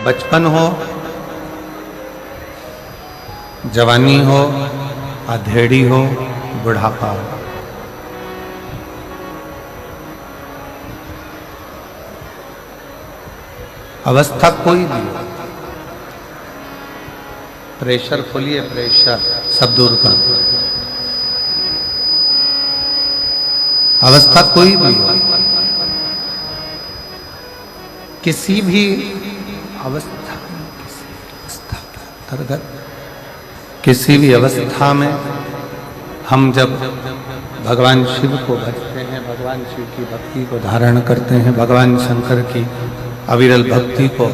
बचपन हो, जवानी हो, अधेड़ी हो, बुढ़ापा हो, अवस्था कोई भी हो, प्रेशर खोलिए, प्रेशर सब दूर कर, अवस्था कोई भी हो, किसी भी अवस्था के अंतर्गत, किसी भी अवस्था में हम जब भगवान शिव को भजते हैं, भगवान शिव की भक्ति को धारण करते हैं, भगवान शंकर की अविरल भक्ति को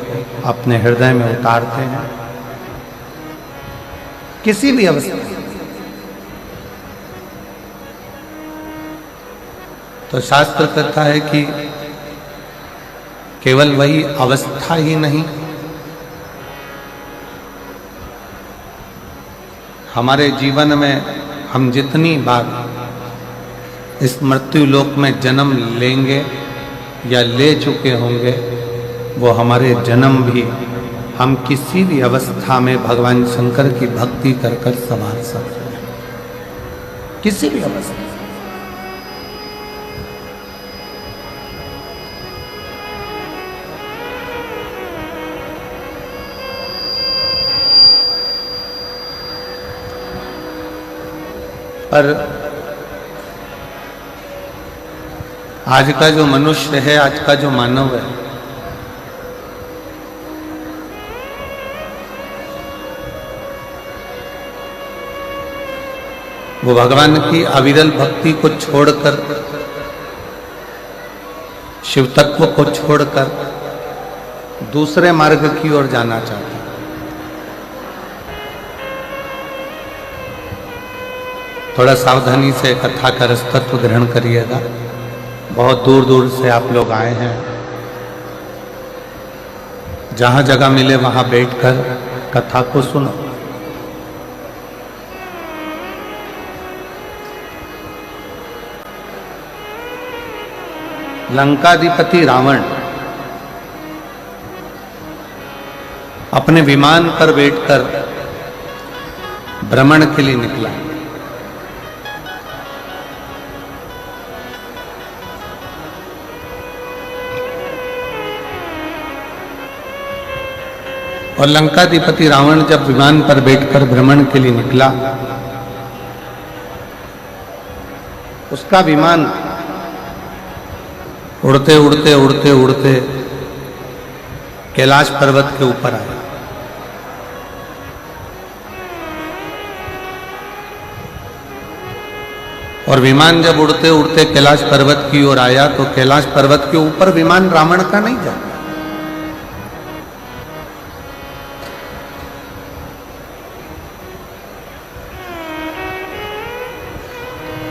अपने हृदय में उतारते हैं, किसी भी अवस्था, तो शास्त्र कहता है कि केवल वही अवस्था ही नहीं, हमारे जीवन में हम जितनी बार इस मृत्यु लोक में जन्म लेंगे या ले चुके होंगे, वो हमारे जन्म भी हम किसी भी अवस्था में भगवान शंकर की भक्ति कर कर संभाल सकते हैं, किसी भी अवस्था। पर आज का जो मनुष्य है, आज का जो मानव है, वो भगवान की अविरल भक्ति को छोड़कर, शिव तत्व को छोड़कर दूसरे मार्ग की ओर जाना चाहता है। थोड़ा सावधानी से कथा का रसतत्व ग्रहण करिएगा। बहुत दूर दूर से आप लोग आए हैं, जहां जगह मिले वहां बैठकर कथा को सुनो। लंकाधिपति रावण अपने विमान पर बैठकर भ्रमण के लिए निकला। और लंकाधिपति रावण जब विमान पर बैठकर भ्रमण के लिए निकला, उसका विमान उड़ते उड़ते उड़ते उड़ते कैलाश पर्वत के ऊपर आया। और विमान जब उड़ते उड़ते कैलाश पर्वत की ओर आया, तो कैलाश पर्वत के ऊपर विमान रावण का नहीं जाता।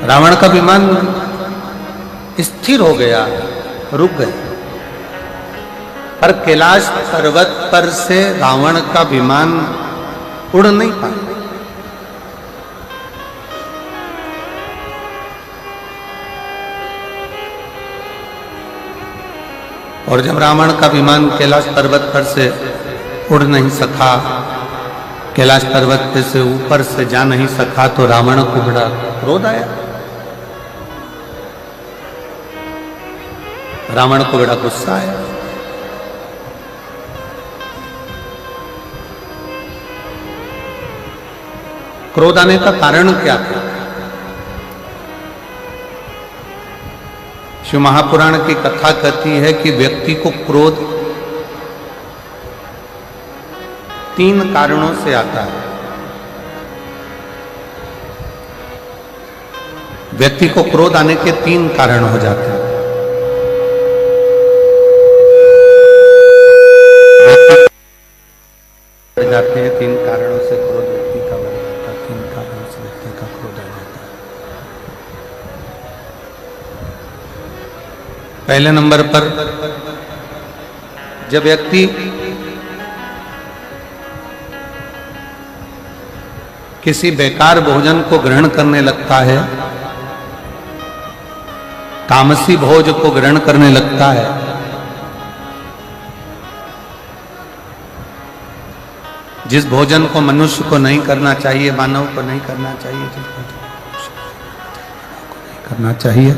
रावण का विमान स्थिर हो गया, रुक गया, पर कैलाश पर्वत पर से रावण का विमान उड़ नहीं पाया। और जब रावण का विमान कैलाश पर्वत पर से उड़ नहीं सका, कैलाश पर्वत पे से ऊपर से जा नहीं सका, तो रावण को बड़ा क्रोध आया, रावण को बड़ा गुस्सा आया। क्रोध आने का कारण क्या था? शिव महापुराण की कथा कहती है कि व्यक्ति को क्रोध 3 कारणों से आता है। व्यक्ति को क्रोध आने के 3 कारण हो जाते हैं। जाते हैं 3 कारणों से क्रोध व्यक्ति का बढ़ जाता है, 3 कारणों से व्यक्ति का क्रोध आ जाता है। पहले नंबर पर, जब व्यक्ति किसी बेकार भोजन को ग्रहण करने लगता है, तामसी भोज को ग्रहण करने लगता है, जिस भोजन को मनुष्य को नहीं करना चाहिए, मानव को नहीं करना चाहिए, करना चाहिए,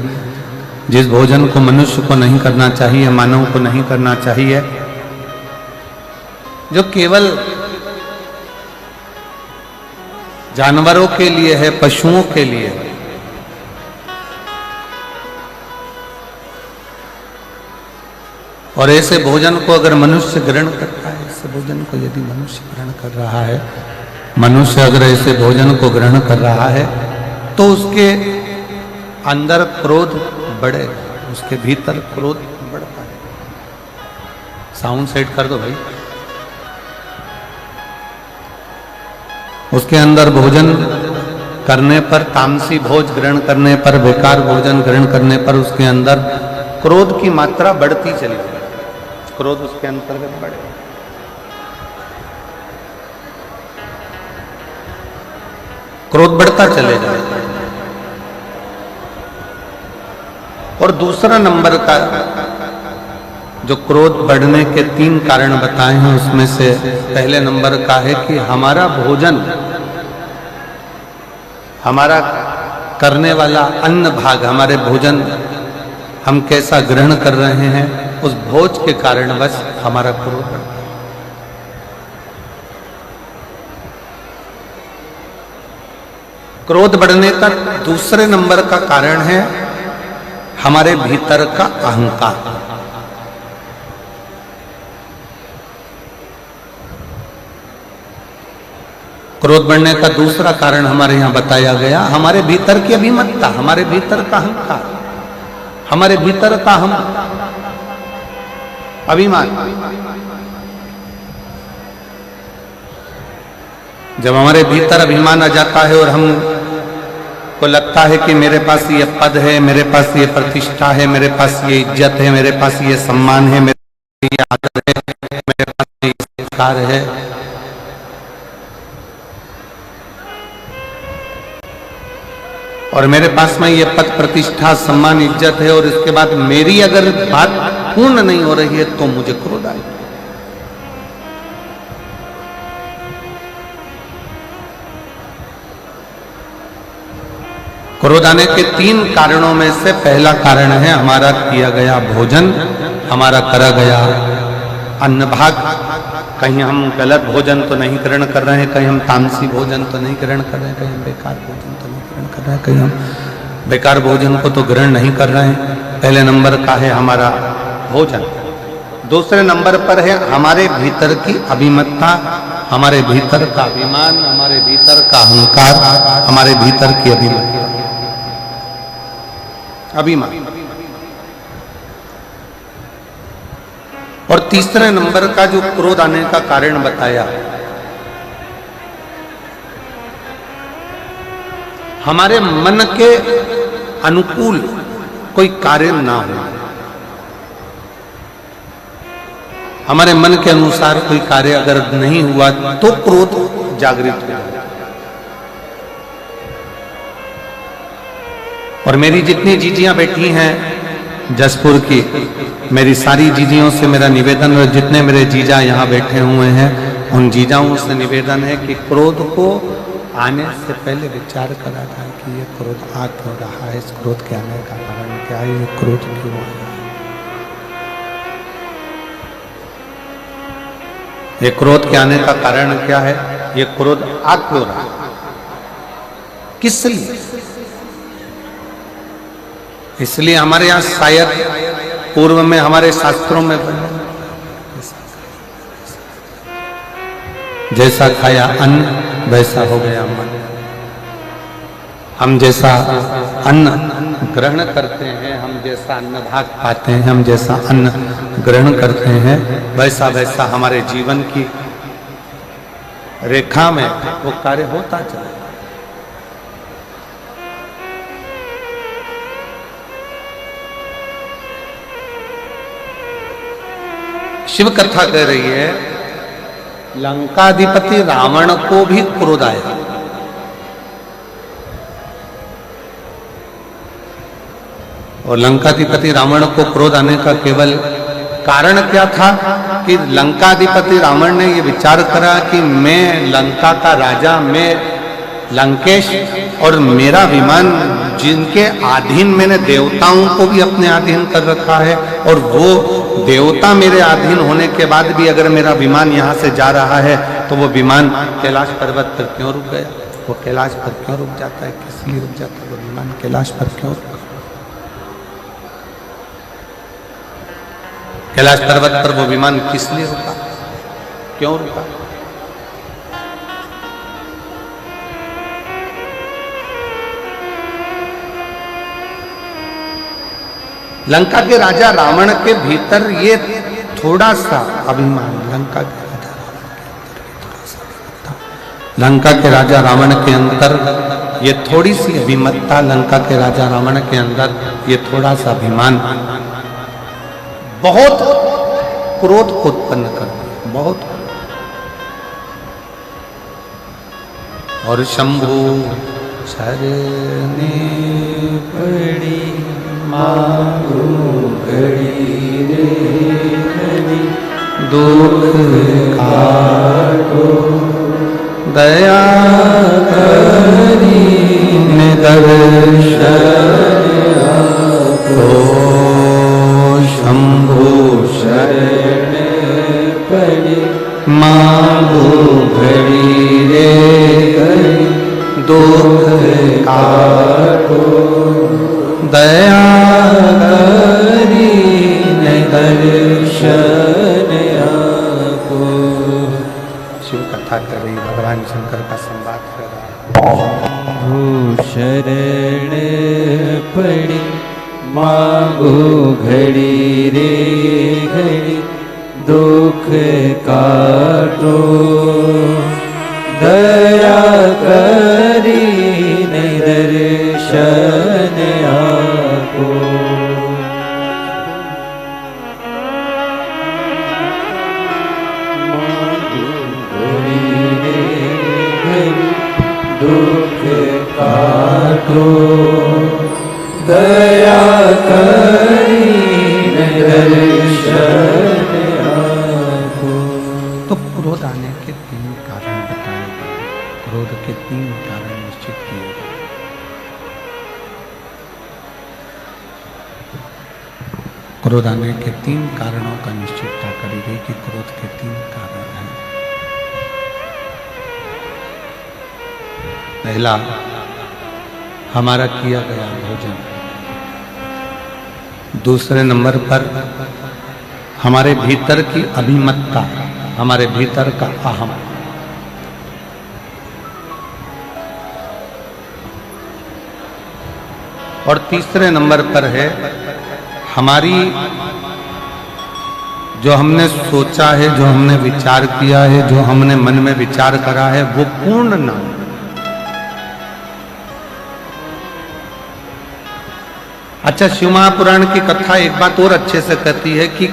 जिस भोजन को मनुष्य को नहीं करना चाहिए, मानव को नहीं करना चाहिए, जो केवल जानवरों के लिए है, पशुओं के लिए है। और ऐसे भोजन को अगर मनुष्य ग्रहण करता है, ऐसे भोजन को यदि मनुष्य ग्रहण कर रहा है, मनुष्य अगर ऐसे भोजन को ग्रहण कर रहा है तो उसके अंदर क्रोध बढ़ेगा, उसके भीतर क्रोध बढ़ता है। साउंड सेट कर दो भाई। उसके अंदर भोजन करने पर, तामसी भोज ग्रहण करने पर, बेकार भोजन ग्रहण करने पर उसके अंदर क्रोध की मात्रा बढ़ती चली जाए, क्रोध उसके अंतर्गत बढ़े। क्रोध बढ़ता चले जाए। और दूसरा नंबर का जो क्रोध बढ़ने के 3 कारण बताए हैं, उसमें से पहले नंबर का है कि हमारा भोजन, हमारा करने वाला अन्न भाग, हमारे भोजन हम कैसा ग्रहण कर रहे हैं, उस भोज के कारण बस हमारा क्रोध बढ़ता है। क्रोध बढ़ने का दूसरे नंबर का कारण है हमारे भीतर का अहंकार। क्रोध बढ़ने का दूसरा कारण हमारे यहां बताया गया, हमारे भीतर की अभिमतता, हमारे भीतर का अहंकार, हमारे भीतर का हम अभिमान। जब हमारे भीतर अभिमान आ जाता है और हम को लगता है कि मेरे पास ये पद है, मेरे पास ये प्रतिष्ठा है, मेरे पास ये इज्जत है, मेरे पास ये सम्मान है, मेरे पास ये आदर है, मेरे पास ये संस्कार है, और मेरे पास में ये पद, प्रतिष्ठा, सम्मान, इज्जत है, और इसके बाद मेरी अगर बात पूर्ण नहीं हो रही है तो मुझे क्रोध आएगा। क्रोध आने के 3 कारणों में से पहला कारण है हमारा किया गया भोजन, हमारा करा गया अन्न भाग। कहीं हम गलत भोजन तो नहीं ग्रहण कर रहे हैं, कहीं हम तामसी भोजन तो नहीं ग्रहण कर रहे हैं, कहीं हम बेकार भोजन तो नहीं ग्रहण कर रहे हैं, कहीं हम बेकार भोजन को तो ग्रहण नहीं कर रहे हैं। पहले नंबर का है हमारा भोजन। दूसरे नंबर पर है हमारे भीतर की अभिमतता, हमारे भीतर का अभिमान, हमारे भीतर का अहंकार, हमारे भीतर की अभिमतता, अभिमान। और तीसरे नंबर का जो क्रोध आने का कारण बताया, हमारे मन के अनुकूल कोई कार्य ना हो, हमारे मन के अनुसार कोई कार्य अगर नहीं हुआ तो क्रोध जागृत हो जाए। और मेरी जितनी जीजियां बैठी हैं जसपुर की, मेरी सारी जीजियों से मेरा निवेदन, और जितने मेरे जीजा यहाँ बैठे हुए हैं उन जीजाओं से निवेदन है कि क्रोध को आने से पहले विचार करा जाए कि ये क्रोध आ क्यों रहा है, इस क्रोध के आने का कारण क्या है, ये क्रोध क्यों आया है, ये क्रोध के आने का कारण क्या है, ये क्रोध आ क्यों रहा है, किस लिए। इसलिए हमारे यहाँ शायद पूर्व में हमारे शास्त्रों में जैसा खाया अन्न वैसा हो गया मन। हम जैसा अन्न ग्रहण करते हैं, हम जैसा अन्न भाग पाते हैं, हम जैसा अन्न ग्रहण करते हैं, वैसा वैसा हमारे जीवन की रेखा में वो कार्य होता चला। शिव कथा कह रही है लंकाधिपति रावण को भी क्रोध आया, और लंकाधिपति रावण को क्रोध आने का केवल कारण क्या था कि लंकाधिपति रावण ने ये विचार करा कि मैं लंका का राजा, मैं लंकेश, और मेरा विमान जिनके अधीन मैंने देवताओं को भी अपने अधीन कर रखा है, और वो देवता मेरे अधीन होने के बाद भी अगर मेरा विमान यहाँ से जा रहा है तो वो विमान कैलाश पर्वत पर क्यों रुक गया? वो कैलाश पर क्यों रुक जाता है? किस लिए रुक जाता है वो विमान? कैलाश पर क्यों रुका? कैलाश पर्वत पर वो विमान किस लिए रुका? क्यों रुका? लंका के राजा रावण के भीतर ये थोड़ा सा अभिमान, लंका के राजा रावण के अंदर ये थोड़ी सी अभिमतता, लंका के राजा रावण के अंदर ये थोड़ा सा अभिमान बहुत क्रोध को उत्पन्न कर दिया, बहुत। और शंभु शरणे पड़ी मांगो घड़ी रे घड़ी, दुख काटो दया करी दर्शन आपो। शंभु शरण पड़ी मांगो घड़ी रे घड़ी, दुख काटो दया करी दर्शन आपो। शिव कथा कर रही, भगवान शंकर का संवाद कर रहा है। शरण पड़ी मांगो घड़ी रे घड़ी, दुख काटो दया करी दर्शन आपो। दुख काटो दया करी दर्शन आपो। तो क्रोध आने के 3 कारण बताए गए, क्रोध के 3 कारण निश्चित किए गए। क्रोध आने के 3 कारणों का निश्चितता करी गई कि क्रोध के 3 कारण हैं। पहला, हमारा किया गया भोजन। दूसरे नंबर पर हमारे भीतर की अभिमतता, हमारे भीतर का अहम। और तीसरे नंबर पर है हमारी जो हमने सोचा है, जो हमने विचार किया है, जो हमने मन में विचार करा है वो पूर्ण ना हो। अच्छा, शिव महापुराण की कथा एक बात और अच्छे से कहती है कि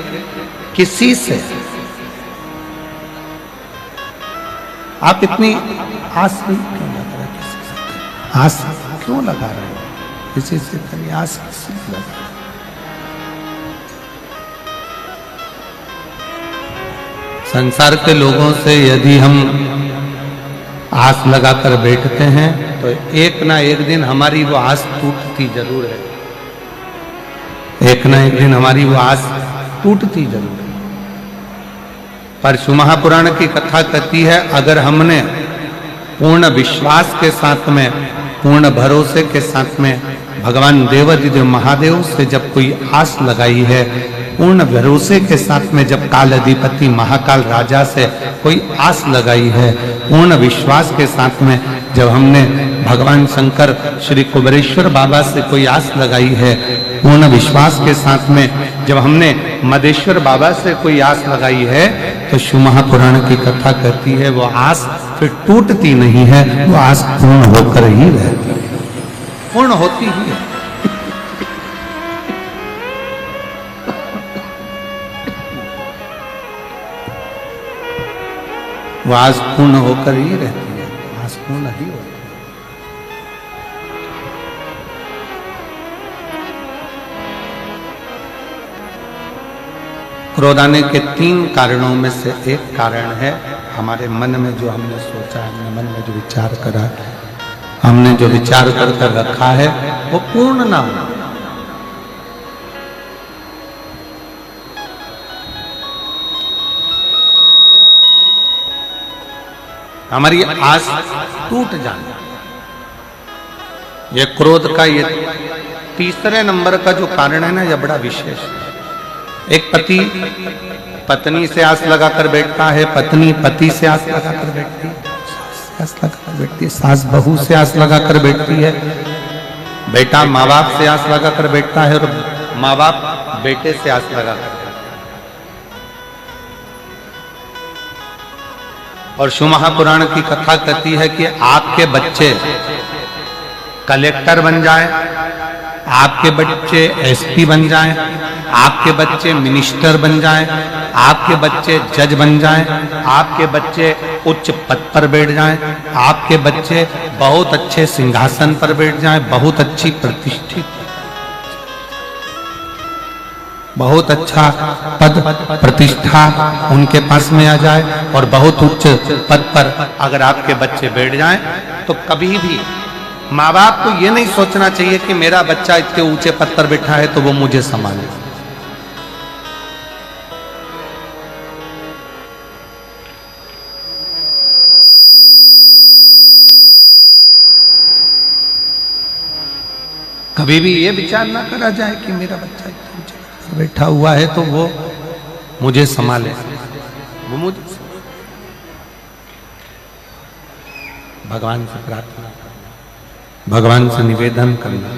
किसी से आप इतनी आस क्यों लगा रहे? किसी से आस क्यों लगा रहे हो? किसी से कभी आस किसी लगा रहे? संसार के लोगों से यदि हम आस लगाकर बैठते हैं तो एक ना एक दिन हमारी वो आस टूटती जरूर है। एक ना एक दिन हमारी वो आस टूटती जरूर है। पर शिव महापुराण की कथा कहती है अगर हमने पूर्ण विश्वास के साथ में, पूर्ण भरोसे के साथ में भगवान देवाधिदेव महादेव से जब कोई आस लगाई है, पूर्ण भरोसे के साथ में जब काल अधिपति महाकाल राजा से कोई आस लगाई है, पूर्ण विश्वास के साथ में जब हमने भगवान शंकर श्री कुबेरेश्वर बाबा से कोई आस लगाई है, पूर्ण विश्वास के साथ में जब हमने मदेश्वर बाबा से कोई आस लगाई है, तो शिव महापुराण की कथा कहती है वो आस फिर टूटती नहीं है, वो आस पूर्ण होकर ही रहती है, पूर्ण होती ही है। वो आस पूर्ण होकर ही रहती है, आस पूर्ण ही होती है। क्रोध आने के 3 कारणों में से एक कारण है हमारे मन में जो हमने सोचा है, हमने मन में जो विचार करा है, हमने जो विचार कर रखा है वो पूर्ण ना हो। हमारी आस टूट जाना, ये क्रोध का ये तीसरे नंबर का जो कारण है ना, यह बड़ा विशेष है। एक पति पत्नी से आस लगाकर बैठता है, पत्नी पति से आस लगाकर बैठती है, आस लगाकर बैठती है, सास बहू से आस लगाकर बैठती है, बेटा माँ बाप से आस लगाकर बैठता है और माँ बाप बेटे से आस लगाकर। और शिव महापुराण की कथा कहती है कि आपके बच्चे कलेक्टर बन जाए, आपके बच्चे एसपी बन जाएं, आपके बच्चे मिनिस्टर बन जाएं, आपके बच्चे जज बन जाएं, आपके बच्चे उच्च पद पर बैठ जाएं, आपके बच्चे बहुत अच्छे सिंहासन पर बैठ जाएं, बहुत अच्छी प्रतिष्ठित, बहुत अच्छा पद प्रतिष्ठा उनके पास में आ जाए और बहुत उच्च पद पर अगर आपके बच्चे बैठ जाएं, तो कभी भी माँ बाप को ये नहीं सोचना चाहिए कि मेरा बच्चा इतने ऊंचे पद पर बैठा है तो वो मुझे संभाले। कभी भी ये विचार ना करा जाए कि मेरा बच्चा इतने ऊंचे पद पर बैठा हुआ है तो वो मुझे संभाले, वो मुझे। भगवान से प्रार्थना, भगवान से निवेदन करना,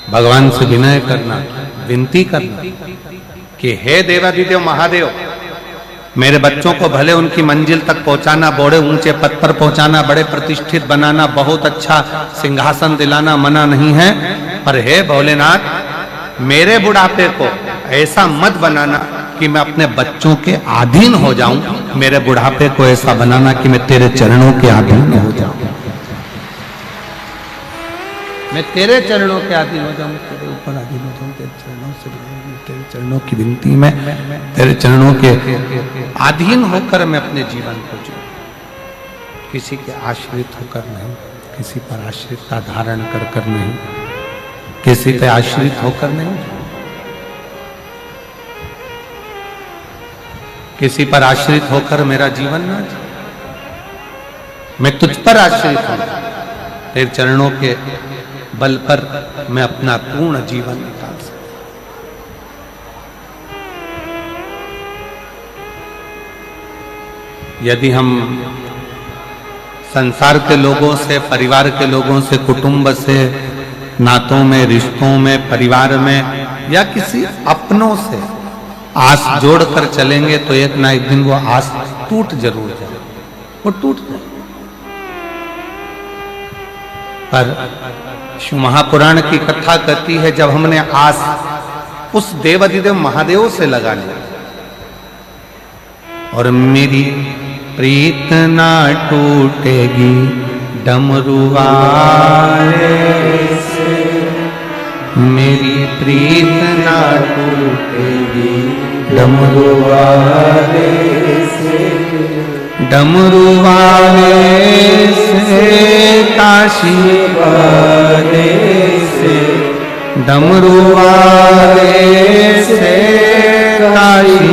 भगवान से विनय करना, विनती करना कि हे देवाधिदेव महादेव, मेरे बच्चों को भले उनकी मंजिल तक पहुंचाना, बड़े ऊंचे पद पर पहुंचाना, बड़े प्रतिष्ठित बनाना, बहुत अच्छा सिंहासन दिलाना मना नहीं है, पर हे भोलेनाथ मेरे बुढ़ापे को ऐसा मत बनाना कि मैं अपने बच्चों के अधीन हो जाऊं, मेरे बुढ़ापे को ऐसा बनाना कि मैं तेरे चरणों के अधीन हो जाऊं, मैं तेरे चरणों के अधीन हो जाऊं, तेरे ऊपर अधीन हो जाऊं, तेरे चरणों से, तेरे चरणों की विनती में, तेरे चरणों के अधीन होकर मैं अपने जीवन को जीऊं, किसी के आश्रित होकर नहीं, किसी पर आश्रितता धारण कर नहीं, किसी पे आश्रित होकर नहीं, किसी पर आश्रित होकर मेरा जीवन ना जीऊं, मैं तुझ पर आश्रित हूं, तेरे चरणों के बल पर मैं अपना पूर्ण जीवन निकाल सकता। यदि हम संसार के लोगों से, परिवार के लोगों से, कुटुंब से, नातों में, रिश्तों में, परिवार में या किसी अपनों से आस जोड़कर चलेंगे तो एक ना एक दिन वो आस टूट जरूर जाए, वो टूट जाए। पर शिव महापुराण की कथा कहती है जब हमने आस उस देवाधिदेव महादेव से लगा लिया और मेरी प्रीत ना टूटेगी डमरू वाले से, मेरी प्रीत ना टूटेगी डमरू वाले से, डमरू वाले से, काशी वाले से, डमरू वाले से, काशी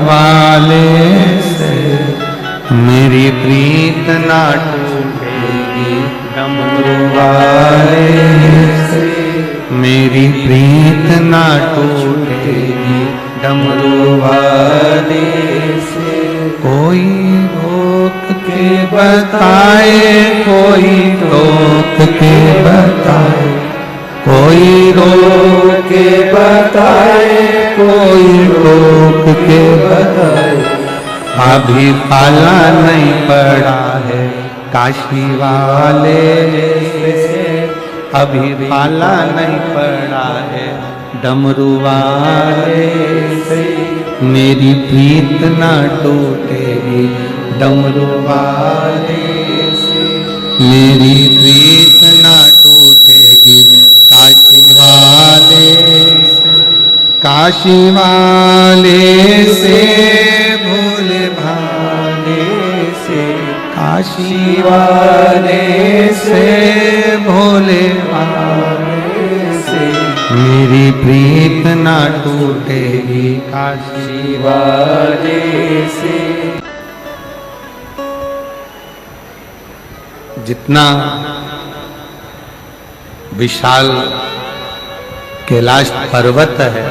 वाले से, मेरी प्रीत ना टूटेगी डमरू वाले से, मेरी प्रीत ना टूटेगी डमरू वाले से। कोई रोक के बताए, कोई रोक के बताए, कोई रोक के बताए, कोई रोक के बताए, अभी पाला नहीं पड़ा है काशी वाले से, अभी पाला नहीं पड़ा है डमरू वाले से, मेरी प्रीत ना टूटेगी डमरू वाले से, मेरी प्रीत ना टूटेगी काशी वाले से, काशी वाले से भोले भाले से काशी वाले से भोले भाले से मेरी प्रीत ना टूटेगी काशी वाले से। जितना विशाल कैलाश पर्वत है,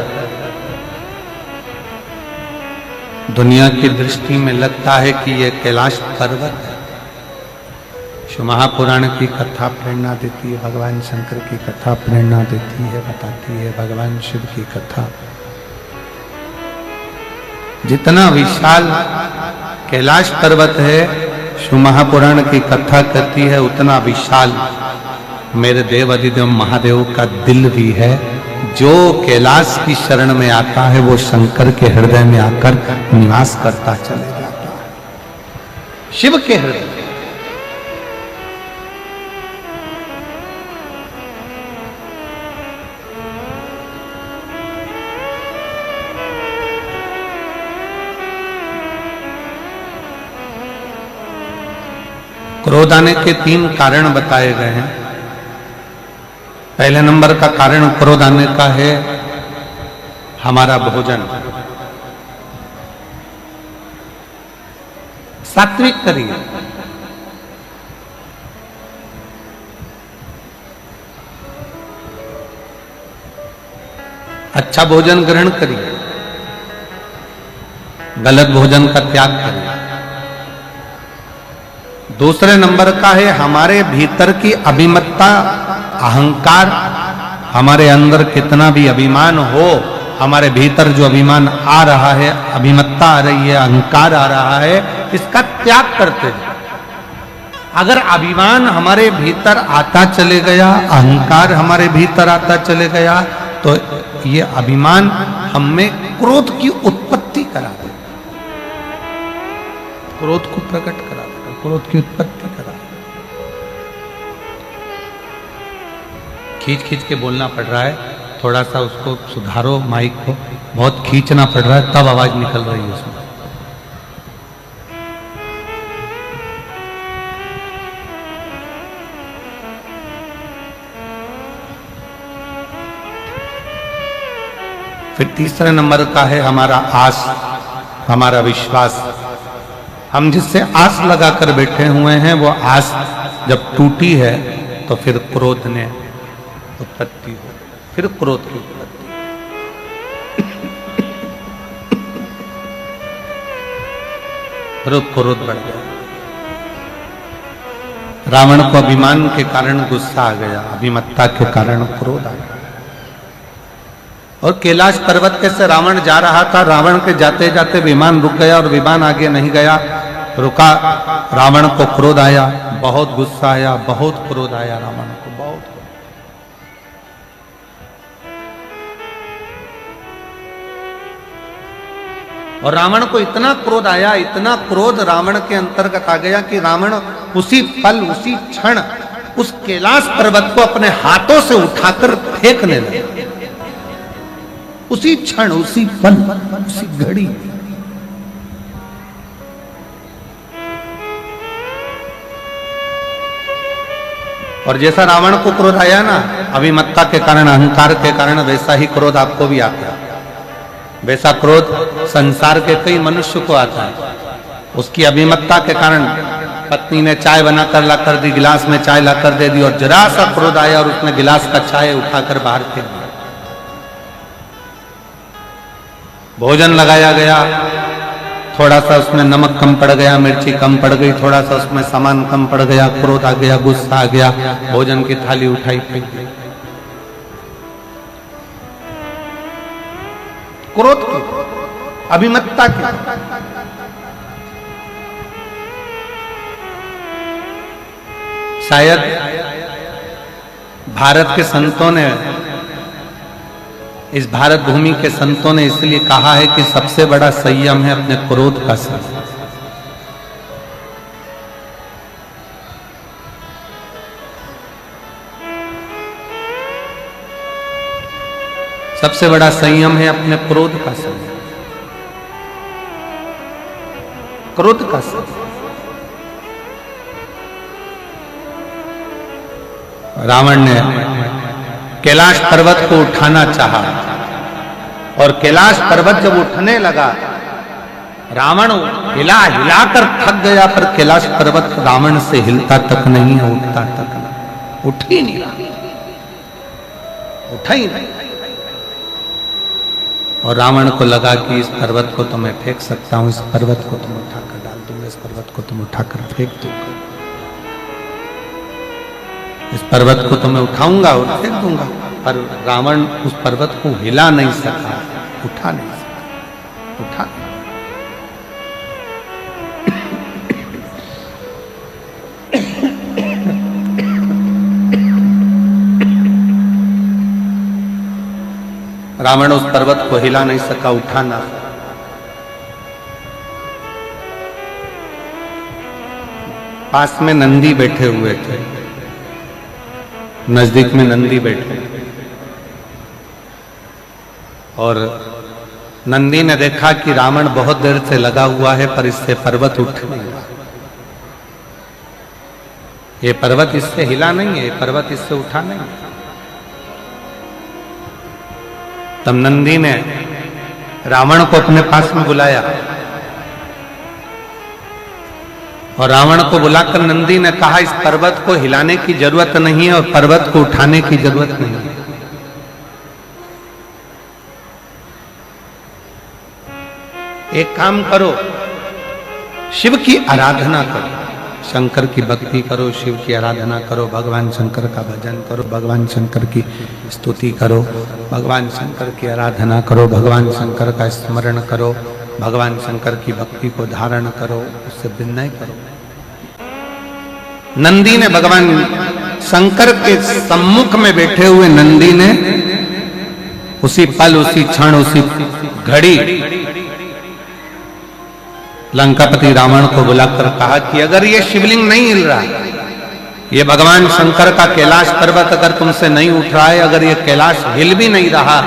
दुनिया की दृष्टि में लगता है कि यह कैलाश पर्वत है। शिव महापुराण की कथा प्रेरणा देती है, भगवान शंकर की कथा प्रेरणा देती है, बताती है भगवान शिव की कथा। जितना विशाल कैलाश पर्वत है, शिव महापुराण की कथा करती है, उतना विशाल मेरे देव अधिदेव महादेव का दिल भी है। जो कैलाश की शरण में आता है वो शंकर के हृदय में आकर निवास करता चले जाता है, शिव के हृदय। क्रोध आने के 3 कारण बताए गए हैं। पहले नंबर का कारण क्रोध आने का है हमारा भोजन। सात्विक करिए, अच्छा भोजन ग्रहण करिए, गलत भोजन का त्याग करिए। दूसरे नंबर का है हमारे भीतर की अभिमत्ता, अहंकार। हमारे अंदर कितना भी अभिमान हो, हमारे भीतर जो अभिमान आ रहा है, अभिमत्ता आ रही है, अहंकार आ रहा है, इसका त्याग करते हैं। अगर अभिमान हमारे भीतर आता चले गया, अहंकार हमारे भीतर आता चले गया, तो ये अभिमान हम में क्रोध की उत्पत्ति करा दे, क्रोध को प्रकट करा दे, क्रोध की उत्पत्ति करा। खींच खींच के बोलना पड़ रहा है, थोड़ा सा उसको सुधारो, माइक को बहुत खींचना पड़ रहा है, तब आवाज निकल रही है उसमें। फिर तीसरे नंबर का है हमारा आस, हमारा विश्वास। हम जिससे आस लगाकर बैठे हुए हैं, वो आस जब टूटी है तो फिर क्रोध ने उत्पत्ति हो, फिर क्रोध की उत्पत्ति। फिर क्रोध बढ़ गया। रावण को अभिमान के कारण गुस्सा आ गया, अभिमत्ता के कारण क्रोध आ गया। और कैलाश पर्वत के से रावण जा रहा था, रावण के जाते जाते विमान रुक गया और विमान आगे नहीं गया, रुका। रावण को क्रोध आया, बहुत गुस्सा आया, बहुत क्रोध आया रावण को, बहुत। और रावण को इतना क्रोध आया, इतना क्रोध रावण के अंतर्गत आ गया कि रावण उसी पल, उसी क्षण उस कैलाश पर्वत को अपने हाथों से उठाकर फेंकने लगा। उसी क्षण, उसी पल, उसी घड़ी। और जैसा रावण को क्रोध आया ना, अभिमत्ता के कारण, अहंकार के कारण, वैसा ही क्रोध आपको भी आता है। वैसा क्रोध संसार के कई मनुष्य को आता है। उसकी अभिमत्ता के कारण पत्नी ने चाय बनाकर ला कर दी, गिलास में चाय ला कर दे दी, और जरा सा क्रोध आया और उसने गिलास का चाय उठाकर बाहर फेंक दिया। भोजन लगाया गया, थोड़ा सा उसमें नमक कम पड़ गया, मिर्ची कम पड़ गई, थोड़ा सा उसमें सामान कम पड़ गया, क्रोध आ गया, गुस्सा आ गया, भोजन की थाली उठाई फेंक दी। क्रोध की, अभिमत्ता की। शायद भारत के संतों ने, इस भारत भूमि के संतों ने इसलिए कहा है कि सबसे बड़ा संयम है अपने क्रोध का संयम। सबसे बड़ा संयम है अपने क्रोध का संयम, क्रोध का संयम। रावण ने कैलाश पर्वत को उठाना चाहा और कैलाश पर्वत जब उठने लगा, रावण हिला हिलाकर थक गया, पर कैलाश पर्वत रावण से हिलता तक नहीं है, उठता तक नहीं, उठ ही नहीं रहा, उठा ही नहीं। और रावण को लगा कि इस पर्वत को तो मैं फेंक सकता हूं, इस पर्वत को तुम उठाकर डाल दूंगा, इस पर्वत को तुम उठाकर फेंक दूंगा, इस पर्वत को तो मैं उठाऊंगा और फेंक दूंगा। पर रावण उस पर्वत को हिला नहीं सका, उठा नहीं सका, उठा नहीं। रावण उस पर्वत को हिला नहीं सका, उठा ना। पास में नंदी बैठे हुए थे, नजदीक में नंदी बैठे, और नंदी ने देखा कि रावण बहुत देर से लगा हुआ है पर इससे पर्वत उठ नहीं रहा, ये पर्वत इससे हिला नहीं है, ये पर्वत इससे उठा नहीं है। तब नंदी ने रावण को अपने पास में बुलाया और रावण को बुलाकर नंदी ने कहा, इस पर्वत को हिलाने की जरूरत नहीं है और पर्वत को उठाने की जरूरत नहीं है। एक काम करो, शिव की आराधना करो, शंकर की भक्ति करो, शिव की आराधना करो, भगवान शंकर का भजन करो, भगवान शंकर की स्तुति करो, भगवान शंकर की आराधना करो, भगवान शंकर का स्मरण करो, भगवान शंकर की भक्ति को धारण करो, उससे विनय करो। नंदी ने भगवान शंकर के सम्मुख में बैठे हुए नंदी ने उसी पल, उसी क्षण, उसी घड़ी लंकापति रावण को बुलाकर कहा कि अगर ये शिवलिंग नहीं हिल रहा, ये भगवान शंकर का कैलाश पर्वत अगर तुमसे नहीं उठ रहा है, अगर ये कैलाश हिल भी नहीं रहा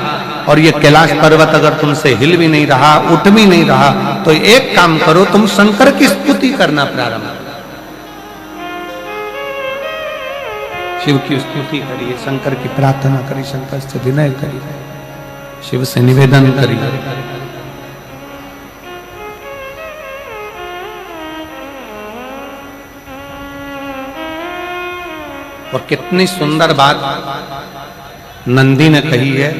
और ये कैलाश पर्वत अगर तुमसे हिल भी नहीं रहा, उठ भी नहीं रहा, तो एक काम करो, तुम शंकर की स्तुति करना प्रारंभ करो। शिव की स्तुति करिए, शंकर की प्रार्थना करिए, शंकर से विनय करिए, शिव से निवेदन करिए। और कितनी सुंदर बात नंदी ने कही है।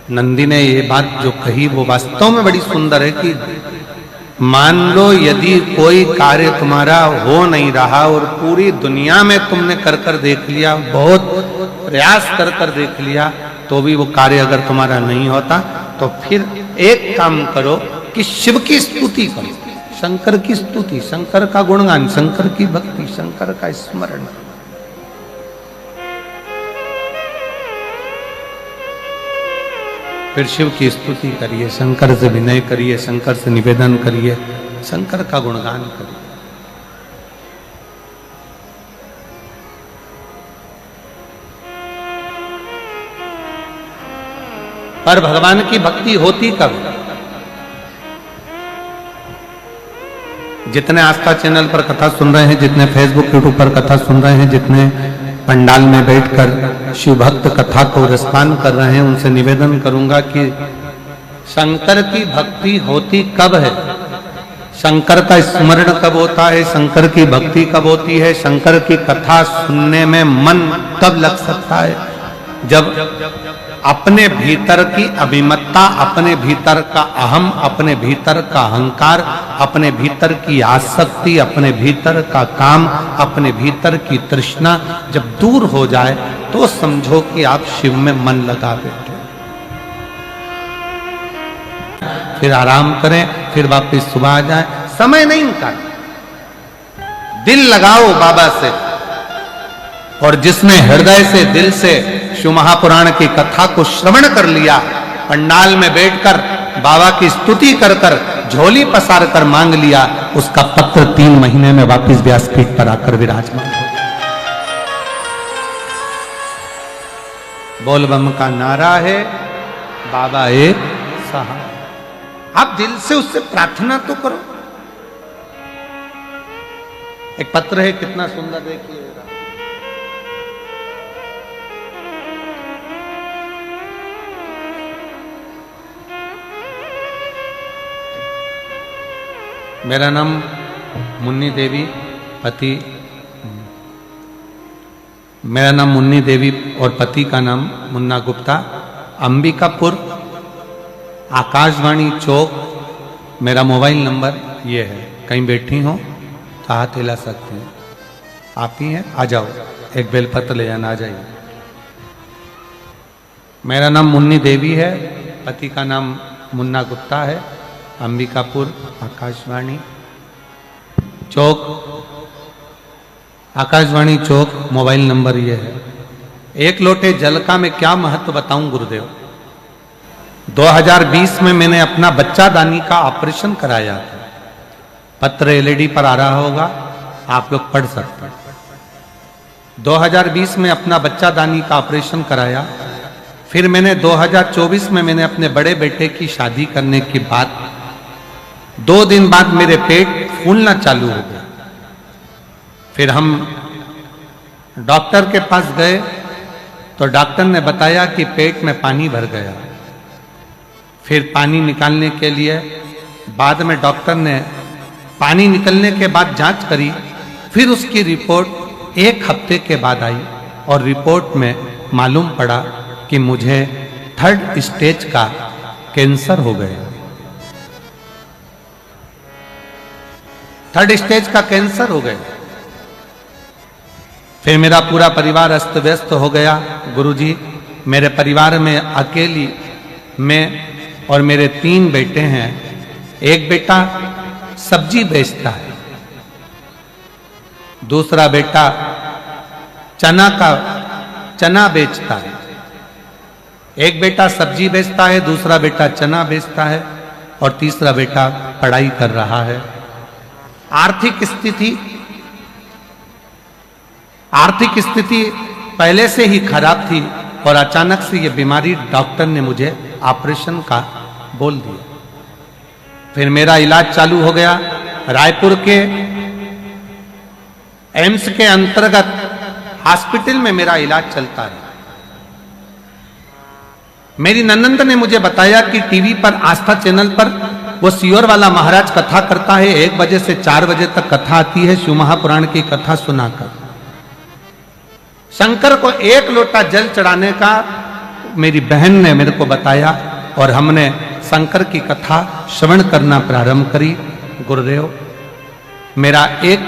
नंदी ने ये बात जो कही वो वास्तव में बड़ी सुंदर है कि मान लो यदि कोई कार्य तुम्हारा हो नहीं रहा और पूरी दुनिया में तुमने कर कर देख लिया, बहुत प्रयास कर कर देख लिया, तो भी वो कार्य अगर तुम्हारा नहीं होता, तो फिर एक काम करो कि शिव की स्तुति करो, शंकर की स्तुति, शंकर का गुणगान, शंकर की भक्ति, शंकर का स्मरण। फिर शिव की स्तुति करिए, शंकर से विनय करिए, शंकर से निवेदन करिए, शंकर का गुणगान करिए। पर भगवान की भक्ति होती कब? जितने आस्था चैनल पर कथा सुन रहे हैं, जितने फेसबुक यूट्यूब पर कथा सुन रहे हैं, जितने पंडाल में बैठकर शिव भक्त कथा को रसपान कर रहे हैं, उनसे निवेदन करूंगा कि शंकर की भक्ति होती कब है, शंकर का स्मरण कब होता है, शंकर की भक्ति कब होती है, शंकर की कथा सुनने में मन कब लग सकता है, जब अपने भीतर की अभिमत्ता, अपने भीतर का अहम, अपने भीतर का अहंकार, अपने भीतर की आसक्ति, अपने भीतर का काम, अपने भीतर की तृष्णा जब दूर हो जाए, तो समझो कि आप शिव में मन लगा बैठे। फिर आराम करें, फिर वापस सुबह आ जाए, समय नहीं निकालें, दिल लगाओ बाबा से। और जिसने हृदय से, दिल से शिव महापुराण की कथा को श्रवण कर लिया, पंडाल में बैठकर बाबा की स्तुति कर कर, झोली पसार कर मांग लिया, उसका पत्र 3 महीने में वापस व्यासपीठ पर आकर विराजमान हो। बोल बम का नारा है, बाबा एक सहारा। आप दिल से उससे प्रार्थना तो करो। एक पत्र है, कितना सुंदर, देखिए। मेरा नाम मुन्नी देवी, पति, मेरा नाम मुन्नी देवी और पति का नाम मुन्ना गुप्ता, अंबिकापुर, आकाशवाणी चौक। मेरा मोबाइल नंबर ये है, कहीं बैठी हो तो हाथ हिला सकते हैं। आप ही हैं, आ जाओ, एक बेलपत्र ले जाना, आ जाइए। मेरा नाम मुन्नी देवी है, पति का नाम मुन्ना गुप्ता है, अंबिकापुर, आकाशवाणी चौक, आकाशवाणी चौक। मोबाइल नंबर ये है। एक लोटे जल का मैं क्या महत्व बताऊं गुरुदेव। 2020 में मैंने अपना बच्चादानी का ऑपरेशन कराया था। पत्र एलईडी पर आ रहा होगा, आप लोग पढ़ सकते हैं। 2020 में अपना बच्चादानी का ऑपरेशन कराया। फिर मैंने 2024 में मैंने अपने बड़े बेटे की शादी करने के बाद 2 दिन बाद मेरे पेट फूलना चालू हो गया। फिर हम डॉक्टर के पास गए तो डॉक्टर ने बताया कि पेट में पानी भर गया। फिर पानी निकालने के लिए बाद में डॉक्टर ने पानी निकलने के बाद जांच करी। फिर उसकी रिपोर्ट 1 हफ्ते के बाद आई और रिपोर्ट में मालूम पड़ा कि मुझे 3rd स्टेज का कैंसर हो गया। 3rd स्टेज का कैंसर हो गया। फिर मेरा पूरा परिवार अस्त व्यस्त हो गया। गुरुजी, मेरे परिवार में अकेली मैं और मेरे 3 बेटे हैं। एक बेटा सब्जी बेचता है, दूसरा बेटा चना बेचता है। एक बेटा सब्जी बेचता है, दूसरा बेटा चना बेचता है और तीसरा बेटा पढ़ाई कर रहा है। आर्थिक स्थिति पहले से ही खराब थी और अचानक से ये बीमारी डॉक्टर ने मुझे ऑपरेशन का बोल दिया। फिर मेरा इलाज चालू हो गया। रायपुर के एम्स के अंतर्गत हॉस्पिटल में मेरा इलाज चलता है। मेरी ननंद ने मुझे बताया कि टीवी पर आस्था चैनल पर वो सियोर वाला महाराज कथा करता है। 1 बजे से 4 बजे तक कथा आती है, शिव महापुराण की कथा सुनाकर। शंकर को 1 लोटा जल चढ़ाने का मेरी बहन ने मेरे को बताया और हमने शंकर की कथा श्रवण करना प्रारंभ करी। गुरुदेव, मेरा एक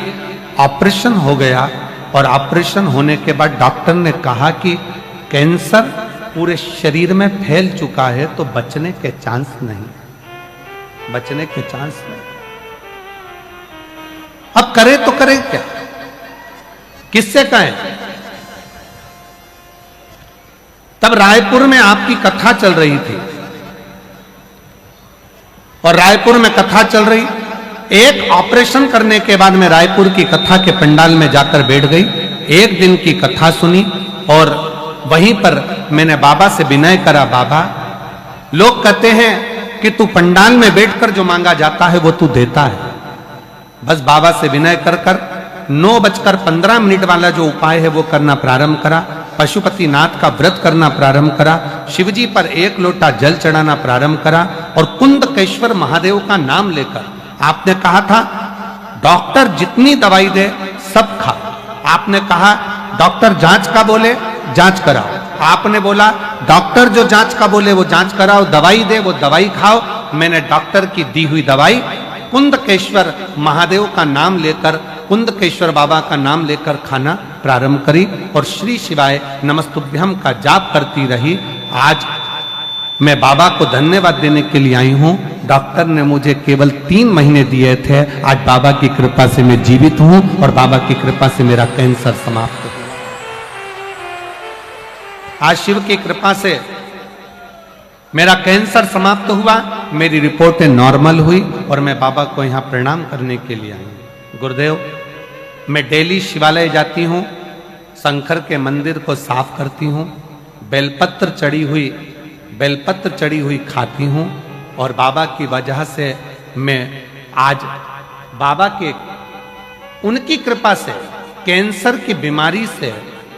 ऑपरेशन हो गया और ऑपरेशन होने के बाद डॉक्टर ने कहा कि कैंसर पूरे शरीर में फैल चुका है, तो बचने के चांस नहीं। अब करे तो करे क्या, किससे कहें। तब रायपुर में आपकी कथा चल रही थी और रायपुर में कथा चल रही। एक ऑपरेशन करने के बाद मैं रायपुर की कथा के पंडाल में जाकर बैठ गई। 1 दिन की कथा सुनी और वहीं पर मैंने बाबा से विनय करा। बाबा, लोग कहते हैं कि तू पंडाल में बैठकर जो मांगा जाता है वो तू देता है। बस बाबा से विनय कर 9:15 वाला जो उपाय है वो करना प्रारंभ करा। पशुपतिनाथ का व्रत करना प्रारंभ करा। शिवजी पर 1 लोटा जल चढ़ाना प्रारंभ करा और कुंदकेश्वर महादेव का नाम लेकर, आपने कहा था डॉक्टर जितनी दवाई दे सब खा। आपने कहा डॉक्टर जांच का बोले जांच कराओ। आपने बोला डॉक्टर जो जांच का बोले वो जांच कराओ, दवाई दे वो दवाई खाओ। मैंने डॉक्टर की दी हुई दवाई कुंदकेश्वर महादेव का नाम लेकर, कुंदकेश्वर बाबा का नाम लेकर खाना प्रारंभ करी और श्री शिवाय नमस्तुभ्यम का जाप करती रही। आज मैं बाबा को धन्यवाद देने के लिए आई हूं। डॉक्टर ने मुझे केवल 3 महीने दिए थे। आज बाबा की कृपा से मैं जीवित हूं और बाबा की कृपा से मेरा कैंसर समाप्त हुआ। आज शिव की कृपा से मेरा कैंसर समाप्त हुआ। मेरी रिपोर्टें नॉर्मल हुई और मैं बाबा को यहां प्रणाम करने के लिए आई हूं। गुरुदेव, मैं डेली शिवालय जाती हूं, शंकर के मंदिर को साफ करती हूं, बेलपत्र चढ़ी हुई खाती हूँ, और बाबा की वजह से मैं आज बाबा के उनकी कृपा से कैंसर की बीमारी से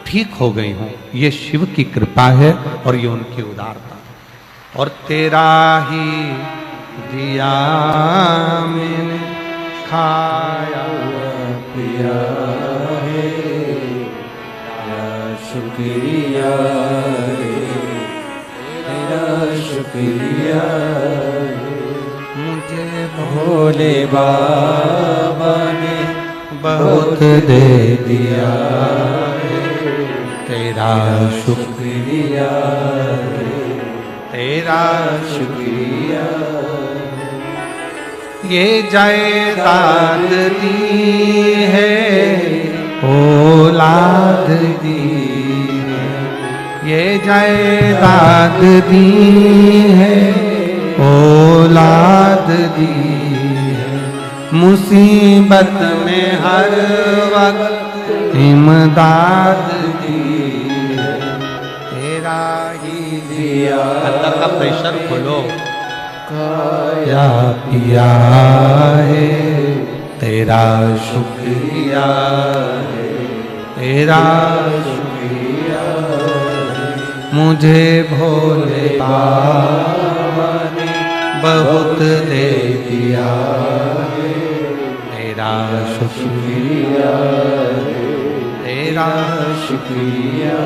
ठीक हो गई हूँ। ये शिव की कृपा है और ये उनकी उदारता। और तेरा ही दिया मैंने खाया पिया है, तेरा शुक्रिया है, तेरा शुक्रिया है। मुझे भोले बाबा ने बहुत दे दिया है, तेरा शुक्रिया है, तेरा शुक्रिया। ये जायदाद दी है, औलाद दी है, ये जायदाद दी है, औलाद दी है। मुसीबत में हर वक्त इमदाद दी है, तेरा ही दिया। अंदर का प्रेशर खोलो। खाया पिया है, तेरा शुक्रिया है, तेरा शुक्रिया है। मुझे भोले बाबा ने बहुत दे दिया है, तेरा शुक्रिया है, तेरा शुक्रिया।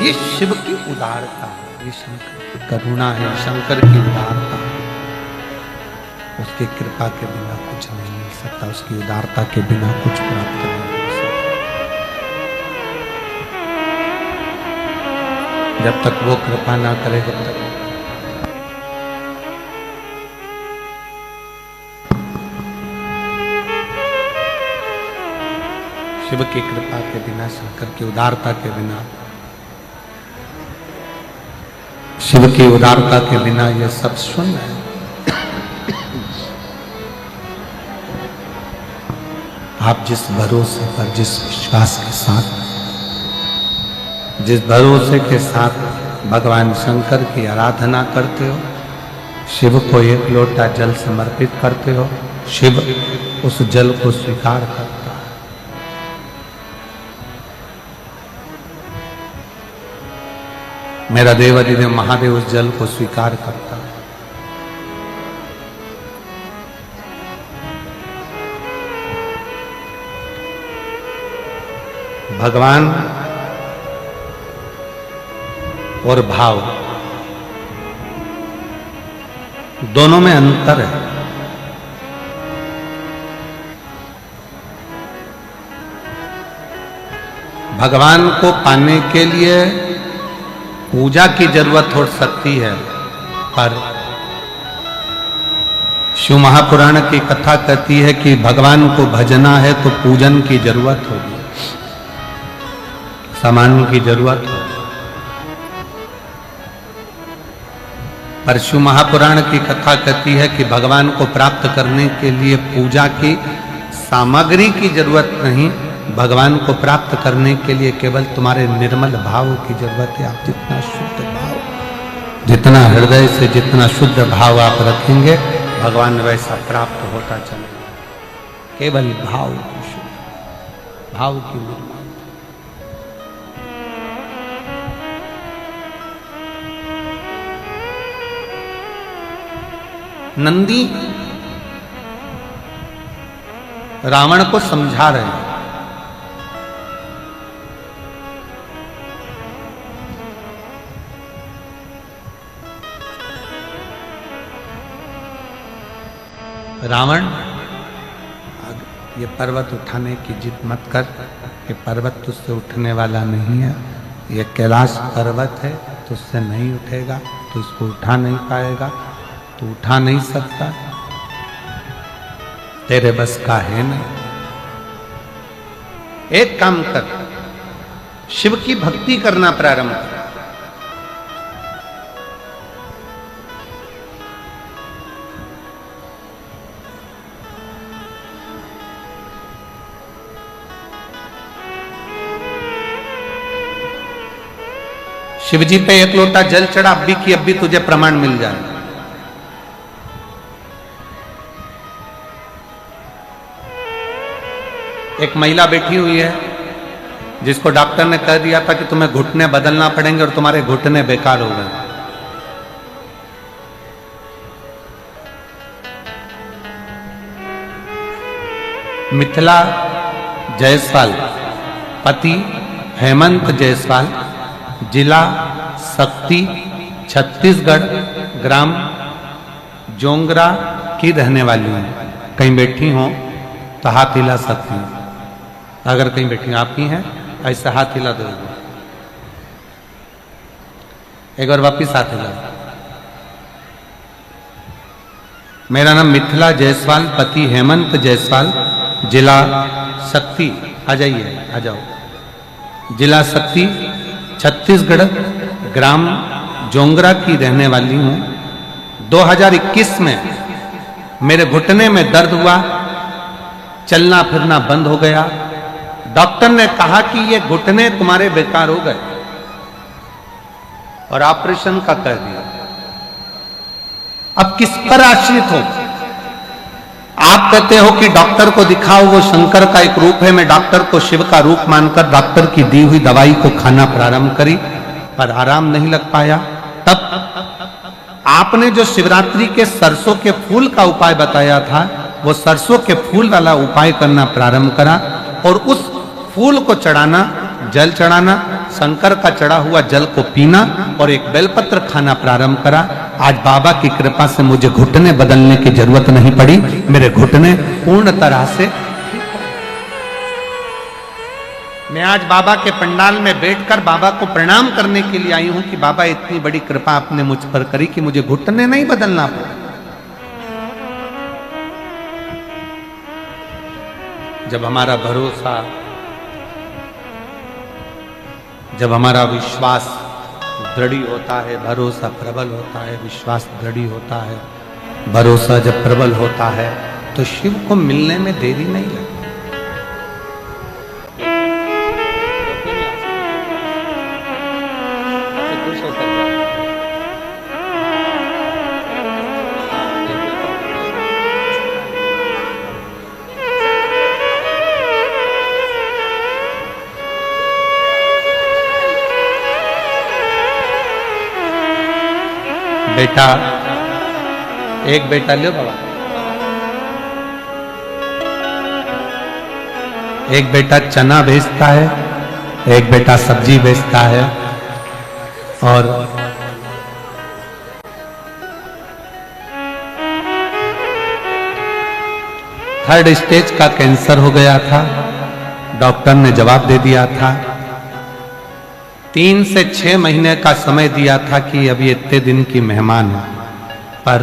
ये शिव की उदारता है, ये शंकर की करुणा है, शंकर की उदारता। उसकी कृपा के बिना कुछ नहीं मिल सकता, उसकी उदारता के बिना कुछ प्राप्त नहीं हो सकता। जब तक वो कृपा ना करे तब तक शिव की कृपा के बिना, शंकर की उदारता के बिना, शिव की उदारता के बिना ये सब शून्य है। आप जिस भरोसे पर, जिस विश्वास के साथ, जिस भरोसे के साथ भगवान शंकर की आराधना करते हो, शिव को एक लोटा जल समर्पित करते हो, शिव उस जल को स्वीकार करता है। मेरा देवाधिदेव महादेव उस जल को स्वीकार करता है। भगवान और भाव दोनों में अंतर है। भगवान को पाने के लिए पूजा की जरूरत हो सकती है, पर शिव महापुराण की कथा कहती है कि भगवान को भजना है तो पूजन की जरूरत होगी, सामान की जरूरत होगी। पर शिव महापुराण की कथा कहती है कि भगवान को प्राप्त करने के लिए पूजा की सामग्री की जरूरत नहीं, भगवान को प्राप्त करने के लिए केवल तुम्हारे निर्मल भाव की जरूरत है। आप जितना शुद्ध भाव, जितना हृदय से जितना शुद्ध भाव आप रखेंगे, भगवान वैसा प्राप्त होता चलेगा। केवल भाव की शुद्ध, भाव की निर्मल। नंदी रावण को समझा रहे हैं, रावण ये पर्वत उठाने की जिद मत कर, ये पर्वत तुझसे उठने वाला नहीं है, ये कैलाश पर्वत है, तुझसे नहीं उठेगा, तो इसको उठा नहीं पाएगा, तू उठा नहीं सकता, तेरे बस का है नहीं। एक काम कर, शिव की भक्ति करना प्रारंभ कर। शिव जी पे एक लोटा जल चढ़ा, अब्बी की अब्बी तुझे प्रमाण मिल जाए। एक महिला बैठी हुई है जिसको डॉक्टर ने कह दिया था कि तुम्हें घुटने बदलना पड़ेंगे और तुम्हारे घुटने बेकार हो गए। मिथिला जायसवाल, पति हेमंत जायसवाल, जिला शक्ति, छत्तीसगढ़, ग्राम जोंगरा की रहने वाली हैं। कहीं बैठी हो तो हाथ हिला सकती हैं। अगर कहीं बैठी आपकी हैं ऐसे हाथ हिला दो, एक बार वापिस हाथ हिला। मेरा नाम मिथिला जायसवाल, पति हेमंत जायसवाल, जिला शक्ति, आ जाइए, आ जाओ, जिला शक्ति, छत्तीसगढ़, ग्राम जोंगरा की रहने वाली हूं। 2021 में मेरे घुटने में दर्द हुआ, चलना फिरना बंद हो गया। डॉक्टर ने कहा कि ये घुटने तुम्हारे बेकार हो गए और ऑपरेशन का कह दिया। अब किस पर आश्रित हो? आप कहते हो कि डॉक्टर को दिखाओ, वो शंकर का एक रूप है। मैं डॉक्टर को शिव का रूप मानकर डॉक्टर की दी हुई दवाई को खाना प्रारंभ करी, पर आराम नहीं लग पाया। तब आपने जो शिवरात्रि के सरसों के फूल का उपाय बताया था, वो सरसों के फूल वाला उपाय करना प्रारंभ करा और उस फूल को चढ़ाना, जल चढ़ाना, शंकर का चढ़ा हुआ जल को पीना और एक बेलपत्र खाना प्रारंभ करा। आज बाबा की कृपा से मुझे घुटने बदलने की जरूरत नहीं पड़ी। मेरे घुटने पूर्ण तरह से, मैं आज बाबा के पंडाल में बैठकर बाबा को प्रणाम करने के लिए आई हूं कि बाबा इतनी बड़ी कृपा आपने मुझ पर करी कि मुझे घुटने नहीं बदलना पड़ा। जब हमारा भरोसा, जब हमारा विश्वास दृढ़ होता है, भरोसा प्रबल होता है, विश्वास दृढ़ होता है, भरोसा जब प्रबल होता है तो शिव को मिलने में देरी नहीं लगती। बेटा, एक बेटा लो बाबा, एक बेटा चना बेचता है, एक बेटा सब्जी बेचता है और थर्ड स्टेज का कैंसर हो गया था। डॉक्टर ने जवाब दे दिया था, 3 से 6 महीने का समय दिया था कि अभी इतने दिन की मेहमान है। पर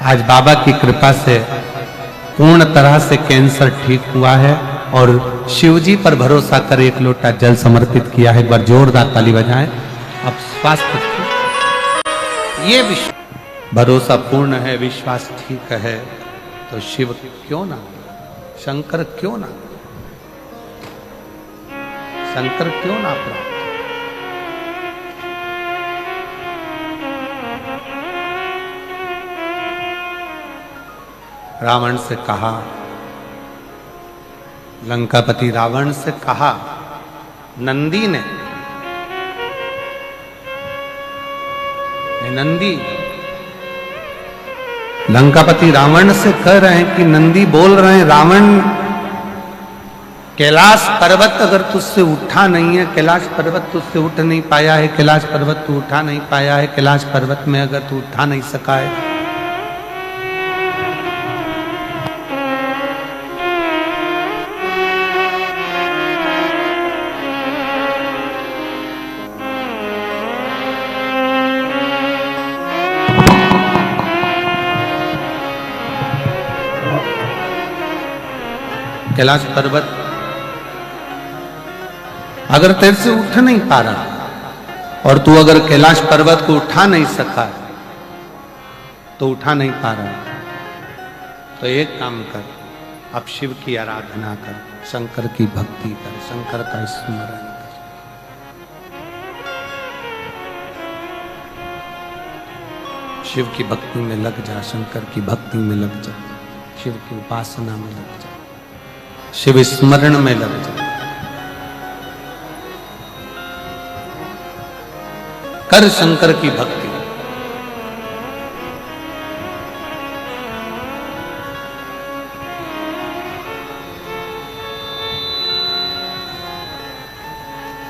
आज बाबा की कृपा से पूर्ण तरह से कैंसर ठीक हुआ है और शिव जी पर भरोसा कर एक लोटा जल समर्पित किया है। एक बार जोरदार ताली बजाएं। अब स्वास्थ्य, ये भरोसा पूर्ण है, विश्वास ठीक है, तो शिव क्यों ना, शंकर क्यों ना, शंकर क्यों ना प्राप्त। रावण से कहा, लंकापति रावण से कहा नंदी ने, नंदी, लंकापति रावण से कह रहे हैं कि नंदी बोल रहे हैं, रावण कैलाश पर्वत अगर तुझसे उठा नहीं है, कैलाश पर्वत तुझसे उठ नहीं पाया है, कैलाश पर्वत तू उठा नहीं पाया है, कैलाश पर्वत में अगर तू उठा नहीं सका है, कैलाश पर्वत अगर तेरे से उठ नहीं पा रहा और तू अगर कैलाश पर्वत को उठा नहीं सका तो उठा नहीं पा रहा, तो एक काम कर, अब शिव की आराधना कर, शंकर की भक्ति कर, शंकर का स्मरण कर। शिव की भक्ति में लग जा, शंकर की भक्ति में लग जा, शिव की उपासना में लग जा, शिव स्मरण में लग जा, कर शंकर की भक्ति।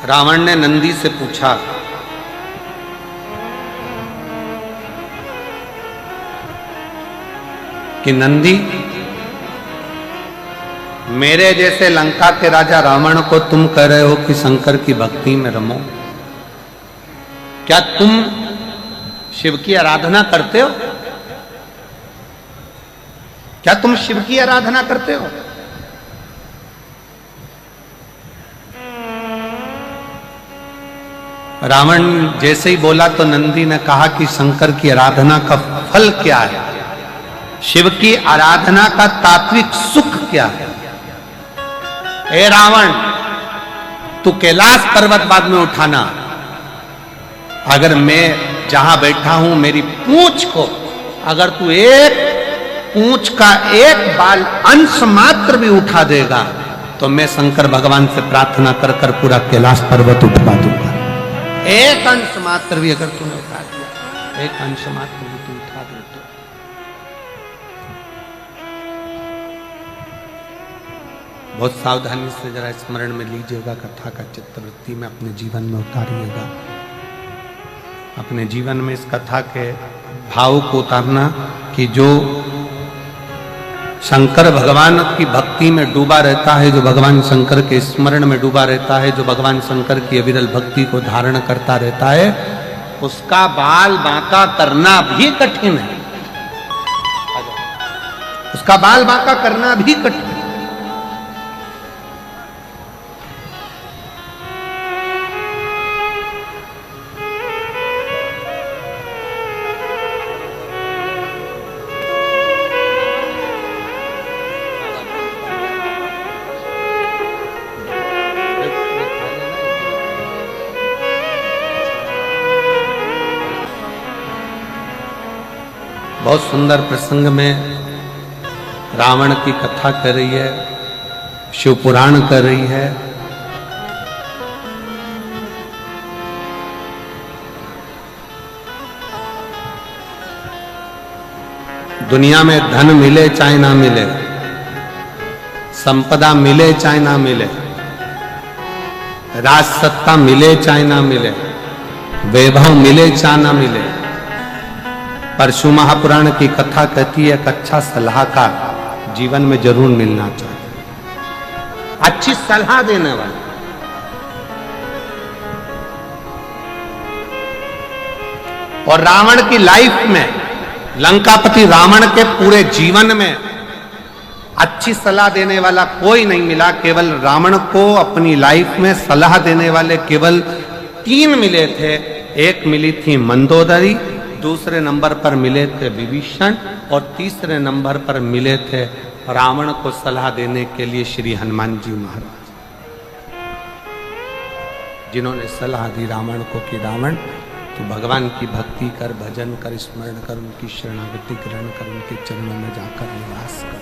रावण ने नंदी से पूछा कि नंदी, मेरे जैसे लंका के राजा रावण को तुम कह रहे हो कि शंकर की भक्ति में रमो, क्या तुम शिव की आराधना करते हो? क्या तुम शिव की आराधना करते हो? रावण जैसे ही बोला तो नंदी ने कहा कि शंकर की आराधना का फल क्या है, शिव की आराधना का तात्विक सुख क्या है। ए रावण, तू कैलाश पर्वत बाद में उठाना, अगर मैं जहां बैठा हूं मेरी पूंछ को अगर तू एक पूंछ का एक बाल अंश मात्र भी उठा देगा तो मैं शंकर भगवान से प्रार्थना कर कर पूरा कैलाश पर्वत उठवा दूंगा। एक अंश मात्र भी अगर तूने उठा दिया, एक अंश मात्र भी तू उठा दे तो बहुत सावधानी से जरा स्मरण में लीजिएगा, कथा का चित्तवृत्ति में अपने जीवन में उतारिएगा। अपने जीवन में इस कथा के भाव को उतारना कि जो शंकर भगवान की भक्ति में डूबा रहता है, जो भगवान शंकर के स्मरण में डूबा रहता है, जो भगवान शंकर की अविरल भक्ति को धारण करता रहता है, उसका बाल बांका करना भी कठिन है। उसका बाल बांका करना भी कठिन है। बहुत सुंदर प्रसंग में रावण की कथा कर रही है, शिव पुराण कर रही है। दुनिया में धन मिले चाहे ना मिले, संपदा मिले चाहे ना मिले, राज सत्ता मिले चाहे ना मिले, वैभव मिले चाहे ना मिले, परशु महापुराण की कथा कहती है कि अच्छा सलाहकार जीवन में जरूर मिलना चाहिए, अच्छी सलाह देने वाला। और रावण की लाइफ में, लंकापति रावण के पूरे जीवन में अच्छी सलाह देने वाला कोई नहीं मिला। केवल रावण को अपनी लाइफ में सलाह देने वाले केवल 3 मिले थे। एक मिली थी मंदोदरी, दूसरे नंबर पर मिले थे विभीषण और तीसरे नंबर पर मिले थे रावण को सलाह देने के लिए श्री हनुमान जी महाराज, जिन्होंने सलाह दी रावण को कि रावण तू भगवान की भक्ति कर, भजन कर, स्मरण कर, उनकी शरणागति ग्रहण कर, उनके चरणों में जाकर निवास कर,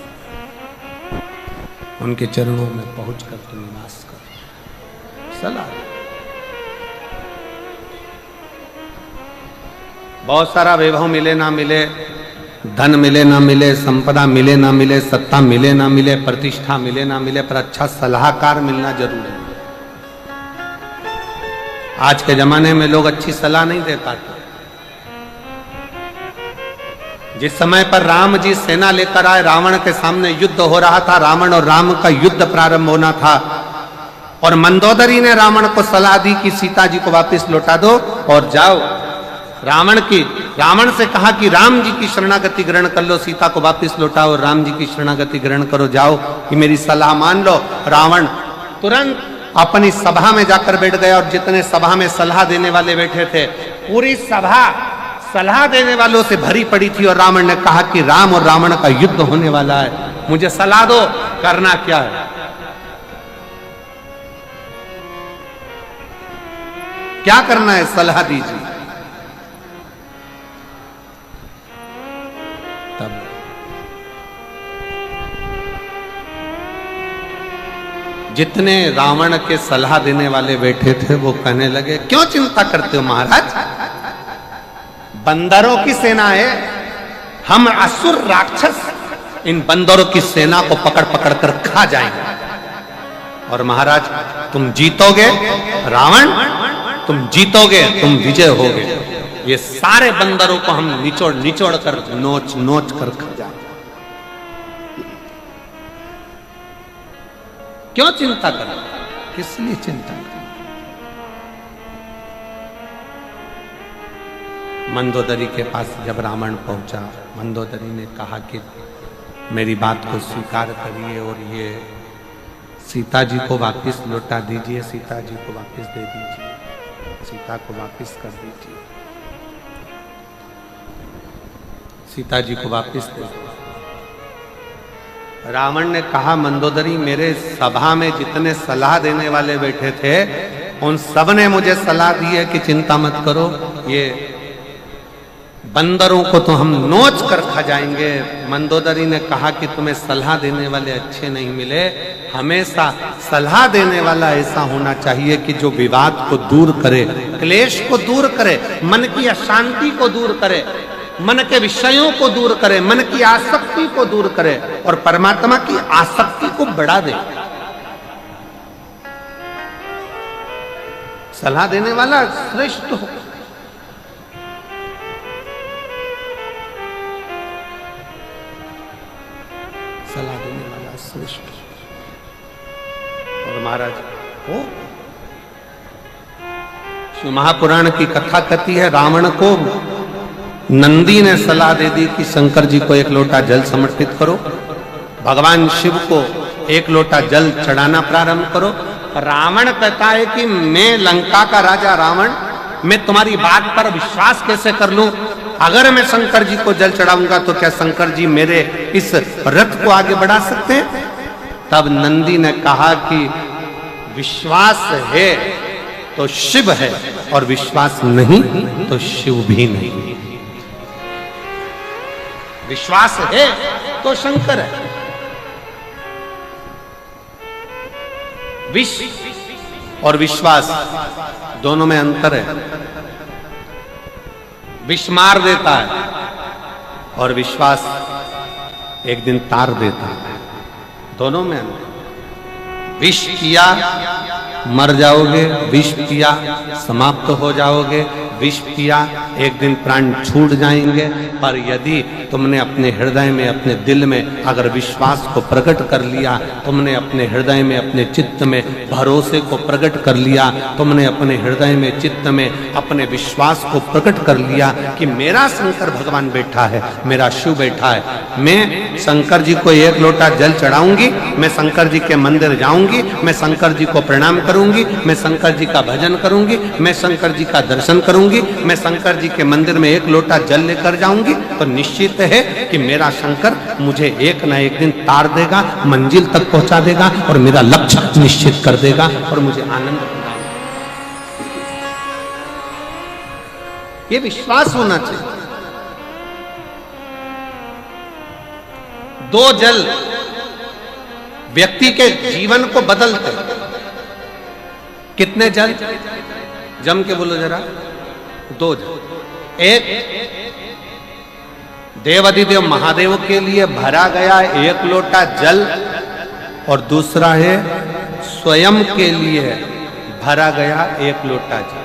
उनके चरणों में पहुंचकर तू निवास कर। सलाह बहुत सारा वैभव मिले ना मिले, धन मिले ना मिले, संपदा मिले ना मिले, सत्ता मिले ना मिले, प्रतिष्ठा मिले ना मिले, पर अच्छा सलाहकार मिलना जरूरी है। आज के जमाने में लोग अच्छी सलाह नहीं दे पाते। जिस समय पर राम जी सेना लेकर आए, रावण के सामने युद्ध हो रहा था, रावण और राम का युद्ध प्रारंभ होना था, और मंदोदरी ने रावण को सलाह दी कि सीता जी को वापस लौटा दो और जाओ। रावण से कहा कि राम जी की शरणागति ग्रहण कर लो, सीता को वापस लौटाओ, राम जी की शरणागति ग्रहण करो, जाओ कि मेरी सलाह मान लो। रावण तुरंत अपनी सभा में जाकर बैठ गया और जितने सभा में सलाह देने वाले बैठे थे, पूरी सभा सलाह देने वालों से भरी पड़ी थी। और रावण ने कहा कि राम और रावण का युद्ध होने वाला है, मुझे सलाह दो, करना क्या है, क्या करना है, सलाह दीजिए। जितने रावण के सलाह देने वाले बैठे थे वो कहने लगे, क्यों चिंता करते हो महाराज, बंदरों की सेना है, हम असुर राक्षस इन बंदरों की सेना को पकड़ पकड़ कर खा जाएंगे। और महाराज तुम जीतोगे, रावण तुम जीतोगे, तुम विजय होगे, ये सारे बंदरों को हम निचोड़ निचोड़ कर नोच नोच कर खा जाएंगे। क्यों चिंता करें, किस लिए चिंता करें। मंदोदरी के पास जब रावण पहुंचा, मंदोदरी ने कहा कि मेरी बात को स्वीकार करिए और ये सीता जी को वापस लौटा दीजिए, सीता जी को वापस दे दीजिए, सीता को वापस कर दीजिए, सीता जी को वापस दे दीजिए। रावण ने कहा, मंदोदरी मेरे सभा में जितने सलाह देने वाले बैठे थे उन सब ने मुझे सलाह दी है कि चिंता मत करो, ये बंदरों को तो हम नोच कर खा जाएंगे। मंदोदरी ने कहा कि तुम्हें सलाह देने वाले अच्छे नहीं मिले, हमेशा सलाह देने वाला ऐसा होना चाहिए कि जो विवाद को दूर करे, क्लेश को दूर करे, मन की अशांति को दूर करे, मन के विषयों को दूर करे, मन की आसक्ति को दूर करे और परमात्मा की आसक्ति को बढ़ा दे। सलाह देने वाला श्रेष्ठ हो। सलाह देने वाला श्रेष्ठ। और महाराज हो शिव महापुराण की कथा कहती है, रावण को नंदी ने सलाह दे दी कि शंकर जी को एक लोटा जल समर्पित करो, भगवान शिव को एक लोटा जल चढ़ाना प्रारंभ करो। रावण कहता है कि मैं लंका का राजा रावण, मैं तुम्हारी बात पर विश्वास कैसे कर लूं, अगर मैं शंकर जी को जल चढ़ाऊंगा तो क्या शंकर जी मेरे इस रथ को आगे बढ़ा सकते हैं। तब नंदी ने कहा कि विश्वास है तो शिव है और विश्वास नहीं तो शिव भी नहीं। विश्वास है तो शंकर है। विष और विश्वास दोनों में अंतर है। विष मार देता है और विश्वास एक दिन तार देता है, दोनों में अंतर। विष किया मर जाओगे, विष पिया समाप्त हो जाओगे, विष पिया एक दिन प्राण छूट जाएंगे। पर यदि तुमने अपने हृदय में, अपने दिल में अगर विश्वास को प्रकट कर लिया, तुमने अपने हृदय में, अपने चित्त में भरोसे को प्रकट कर लिया, तुमने अपने हृदय में, चित्त में अपने विश्वास को प्रकट कर लिया कि मेरा शंकर भगवान बैठा है, मेरा शिव बैठा है, मैं शंकर जी को एक लोटा जल चढ़ाऊंगी, मैं शंकर जी के मंदिर जाऊंगी, मैं शंकर जी को प्रणाम करूंगी, मैं शंकर जी का भजन करूंगी, मैं शंकर जी का दर्शन करूंगी, मैं शंकर जी के मंदिर में एक लोटा जल लेकर जाऊंगी, तो निश्चित है कि मेरा शंकर मुझे एक ना एक दिन तार देगा, मंजिल तक पहुंचा देगा और मेरा लक्ष्य निश्चित कर देगा और मुझे आनंद देगा। ये विश्वास होना चाहिए। दो जल व्यक्ति के जीवन को बदलते। कितने जल? जम के बोलो जरा। दो जल। एक देवाधिदेव महादेव के लिए भरा गया एक लोटा जल और दूसरा है स्वयं के लिए भरा गया एक लोटा जल।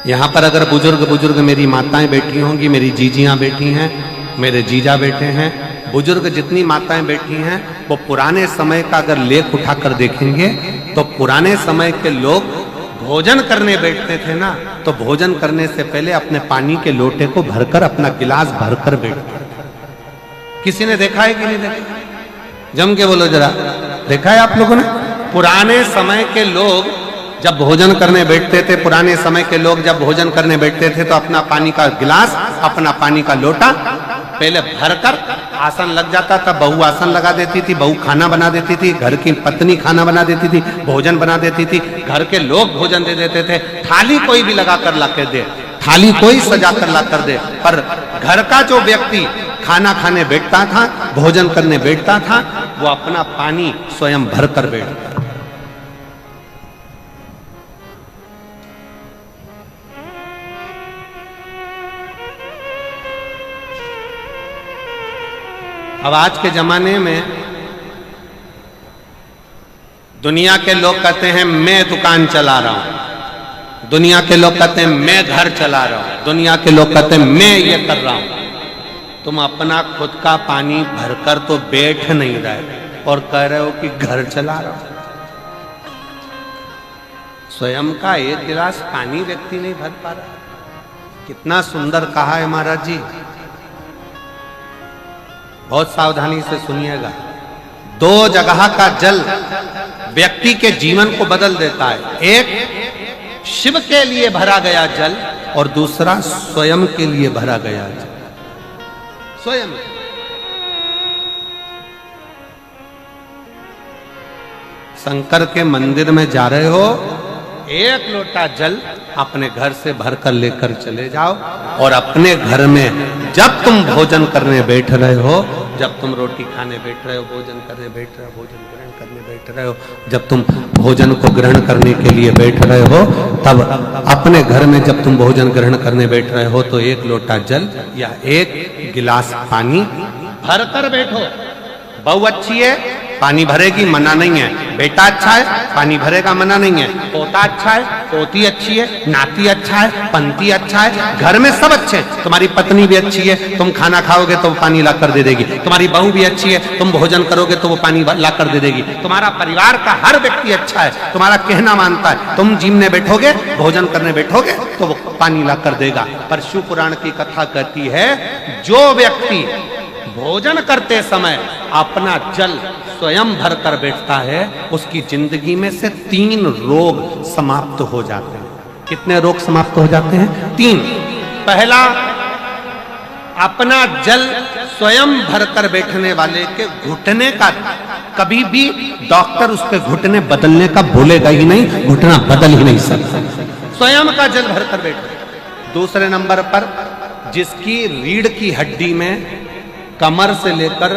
यहां पर अगर बुजुर्ग मेरी माताएं बैठी होंगी, मेरी जीजियां बैठी हैं, मेरे जीजा बैठे हैं, बुजुर्ग जितनी माताएं बैठी हैं, वो पुराने समय का अगर लेख उठाकर देखेंगे तो पुराने समय के लोग भोजन करने बैठते थे ना, तो भोजन करने से पहले अपने पानी के लोटे को भरकर, अपना गिलास भरकर बैठते। किसी ने देखा है कि नहीं देखा? जम के बोलो जरा, देखा है आप लोगों ने? पुराने समय के लोग जब भोजन करने बैठते थे, पुराने समय के लोग जब भोजन करने बैठते थे तो अपना पानी का गिलास, अपना पानी का लोटा पहले भरकर आसन लग जाता था। बहू आसन लगा देती थी, बहू खाना बना देती थी, घर की पत्नी खाना बना देती थी, भोजन बना देती थी, घर के लोग भोजन दे देते थे। थाली कोई भी लगा कर ला कर दे, थाली कोई सजा कर ला कर दे, पर घर का जो व्यक्ति खाना खाने बैठता था, भोजन करने बैठता था, वो अपना पानी स्वयं भर कर बैठता है। अब आज के जमाने में दुनिया के लोग कहते हैं मैं दुकान चला रहा हूं, दुनिया के लोग कहते हैं मैं घर चला रहा हूं, दुनिया के लोग कहते हैं मैं ये कर रहा हूं। तुम अपना खुद का पानी भरकर तो बैठ नहीं रहे और कह रहे हो कि घर चला रहा हूं। स्वयं का एक गिलास पानी व्यक्ति नहीं भर पा रहा। कितना सुंदर कहा है महाराज जी, बहुत सावधानी से सुनिएगा। दो जगह का जल व्यक्ति के जीवन को बदल देता है। एक शिव के लिए भरा गया जल और दूसरा स्वयं के लिए भरा गया जल। स्वयं शंकर के मंदिर में जा रहे हो, एक लोटा जल अपने घर से भरकर लेकर चले जाओ और अपने घर में जब तुम भोजन करने बैठ रहे हो, जब तुम रोटी खाने बैठ रहे हो, भोजन करने बैठ रहे हो, भोजन ग्रहण करने बैठ रहे हो, जब तुम भोजन को ग्रहण करने के लिए बैठ रहे हो, तब अपने घर में जब तुम भोजन ग्रहण करने बैठ रहे हो तो एक लोटा जल या एक गिलास पानी भर कर बैठो। बहू अच्छी है, पानी भरेगी, मना नहीं है। बेटा अच्छा है, पानी भरेगा, मना नहीं है। पोता अच्छा है, पोती अच्छी है, नाती अच्छा है, पंती अच्छा है, घर में सब अच्छे हैं। तुम्हारी पत्नी भी अच्छी है, तुम खाना खाओगे तो वो पानी ला कर दे देगी। तुम्हारी बहू भी अच्छी है, तुम भोजन करोगे तो वो पानी ला कर दे देगी। तुम्हारा परिवार का हर व्यक्ति अच्छा है, तुम्हारा कहना मानता है। तुम जिमने बैठोगे, भोजन करने बैठोगे तो वो पानी ला कर देगा। पर शिव पुराण की कथा कहती है, जो व्यक्ति भोजन करते समय अपना जल स्वयं भर कर बैठता है, उसकी जिंदगी में से 3 रोग समाप्त हो जाते हैं। कितने रोग समाप्त हो जाते हैं? 3। पहला, अपना जल स्वयं भर कर बैठने वाले के घुटने का कभी भी डॉक्टर उसके घुटने बदलने का बोलेगा ही नहीं, घुटना बदल ही नहीं सकता। स्वयं का जल भर कर बैठे। दूसरे नंबर पर, जिसकी रीढ़ की हड्डी में कमर से लेकर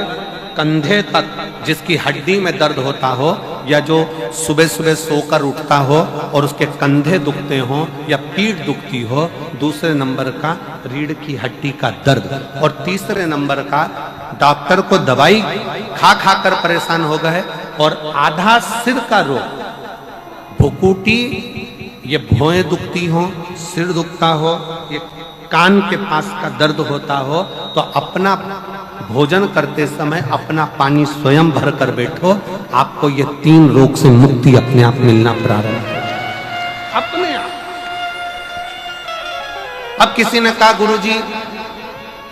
कंधे तक जिसकी हड्डी में दर्द होता हो, या जो सुबह सुबह सोकर उठता हो और उसके कंधे दुखते हो या पीठ दुखती हो। दूसरे नंबर का रीढ़ की हड्डी का दर्द। और तीसरे नंबर का, डॉक्टर को दवाई खा खा कर परेशान हो गए और आधा सिर का रोग, भुकुटी, ये भौएं दुखती हो, सिर दुखता हो, ये कान के पास का दर्द होता हो, तो अपना भोजन करते समय अपना पानी स्वयं भर कर बैठो। आपको ये 3 रोग से मुक्ति अपने आप मिलना प्रारंभ हो, अपने आप। अब किसी ने कहा, गुरुजी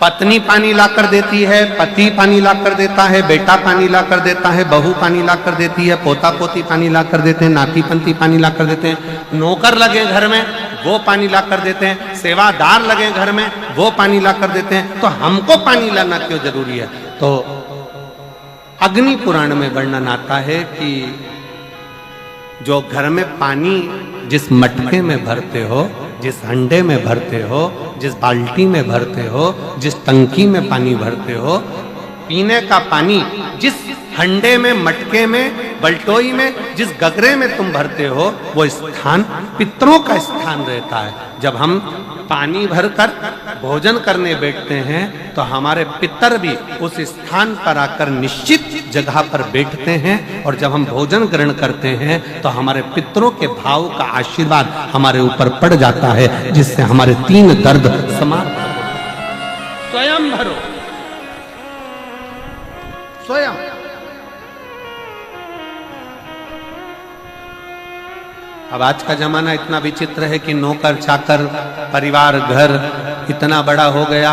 पत्नी पानी ला कर देती है, पति पानी ला कर देता है, बेटा पानी ला कर देता है, बहू पानी ला कर देती है, पोता पोती पानी ला कर देते हैं, नाती पंती पानी ला कर देते हैं, नौकर लगे घर में वो पानी ला कर देते हैं, सेवादार लगे घर में वो पानी ला कर देते हैं, तो हमको पानी लाना क्यों जरूरी है? तो अग्नि पुराण में वर्णन आता है कि जो घर में पानी जिस मटके में भरते हो, जिस हंडे में भरते हो, जिस बाल्टी में भरते हो, जिस टंकी में पानी भरते हो, पीने का पानी जिस हंडे में, मटके में, बल्टोई में, जिस गगरे में तुम भरते हो, वो स्थान पितरों का स्थान रहता है। जब हम पानी भरकर भोजन करने बैठते हैं तो हमारे पितर भी उस स्थान पर आकर निश्चित जगह पर बैठते हैं, और जब हम भोजन ग्रहण करते हैं तो हमारे पितरों के भाव का आशीर्वाद हमारे ऊपर पड़ जाता है, जिससे हमारे 3 दर्द समाप्त हो। स्वयं भरो, स्वयं। अब आज का जमाना इतना विचित्र है कि नौकर चाकर, परिवार, घर इतना बड़ा हो गया।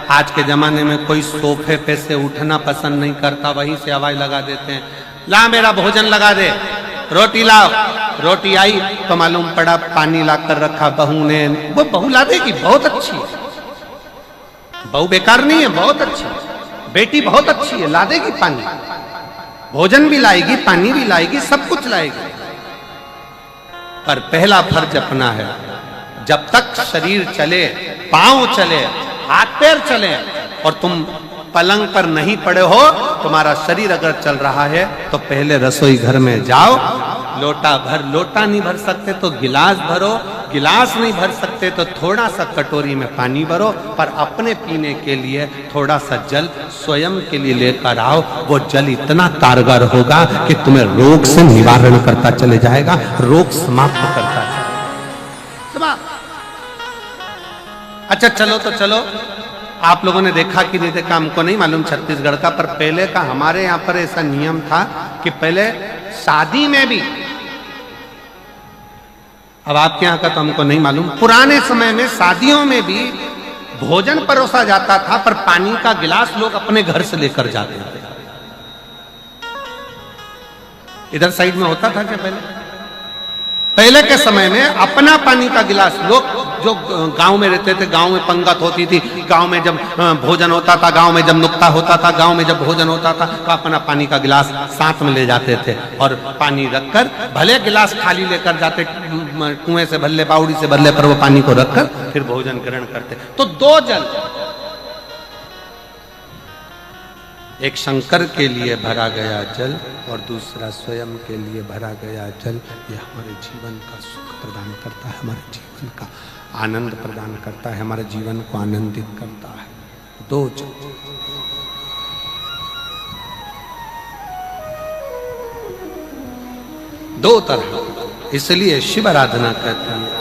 आज के जमाने में कोई सोफे पे से उठना पसंद नहीं करता, वहीं से आवाज लगा देते हैं, ला मेरा भोजन लगा दे, रोटी लाओ। रोटी आई तो मालूम पड़ा पानी ला कर रखा बहू ने। वो बहू ला देगी, बहुत अच्छी है, बहू बेकार नहीं है, बहुत अच्छी है, बेटी बहुत अच्छी है, ला देगी पानी, भोजन भी लाएगी, पानी भी लाएगी, सब कुछ लाएगी। पर पहला फर्ज अपना है, जब तक शरीर चले, पांव चले, हाथ पैर चले और तुम पलंग पर नहीं पड़े हो, तुम्हारा शरीर अगर चल रहा है तो पहले रसोई घर में जाओ, लोटा भर, लोटा नहीं भर सकते तो गिलास भरो, गिलास नहीं भर सकते तो थोड़ा सा कटोरी में पानी भरो, पर अपने पीने के लिए थोड़ा सा जल स्वयं के लिए लेकर आओ। वो जल इतना कारगर होगा कि तुम्हें रोग से निवारण करता चले जाएगा, रोग समाप्त करता है। अच्छा चलो तो चलो, आप लोगों ने देखा कि नहीं देखा हमको नहीं मालूम छत्तीसगढ़ का, पर पहले का हमारे यहां पर ऐसा नियम था कि पहले शादी में भी, अब आपके यहां का तो हमको नहीं मालूम, पुराने समय में शादियों में भी भोजन परोसा जाता था, पर पानी का गिलास लोग अपने घर से लेकर जाते थे। इधर साइड में होता था क्या पहले के समय में अपना पानी का गिलास लोग जो गांव में रहते थे, गांव में पंगत होती थी, गांव में जब भोजन होता था, गांव में जब नुक्ता होता था, गांव में जब भोजन होता था, तो अपना पानी का गिलास साथ में ले जाते थे और पानी रखकर, भले गिलास खाली लेकर जाते कुएं से भल्ले, बावड़ी से भल्ले, पर वो पानी को रखकर फिर भोजन ग्रहण करते। तो दो जल, एक शंकर के लिए भरा गया जल और दूसरा स्वयं के लिए भरा गया जल, ये हमारे जीवन का सुख प्रदान करता है, हमारे जीवन का आनंद प्रदान करता है, हमारे जीवन को आनंदित करता है। दो जल, दो तरह, इसलिए शिव आराधना कहते हैं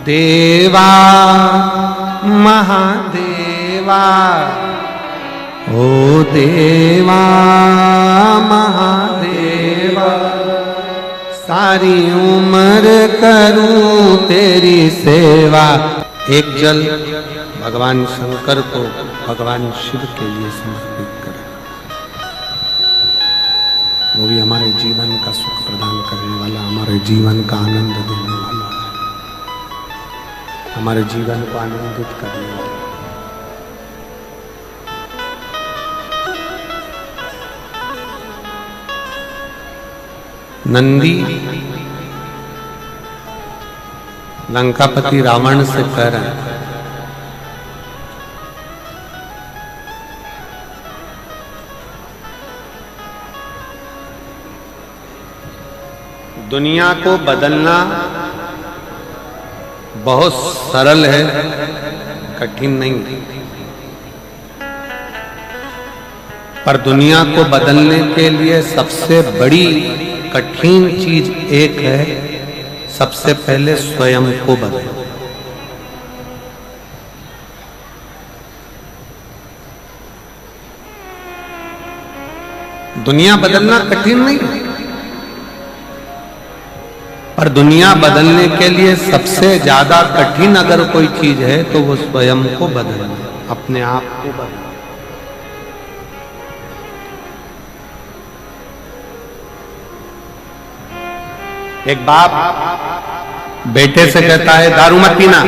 देवा महादेवा, ओ देवा महादेवा, सारी उम्र करूं तेरी सेवा। एक जल भगवान शंकर को भगवान शिव के लिए समर्पित करें, वो भी हमारे जीवन का सुख प्रदान करने वाला, हमारे जीवन का आनंद देने वाला, हमारे जीवन को आनंदित करने वाला। नंदी लंकापति रावण से कह रहे हैं, दुनिया को बदलना बहुत सरल है, कठिन नहीं, पर दुनिया को बदलने के लिए सबसे बड़ी कठिन चीज एक है, सबसे पहले स्वयं को बदलो। दुनिया बदलना कठिन नहीं, पर दुनिया बदलने के लिए सबसे ज्यादा कठिन अगर कोई चीज है तो वो स्वयं को बदलना, अपने आप को बदलना। एक बाप बेटे से कहता है दारू मत पीना,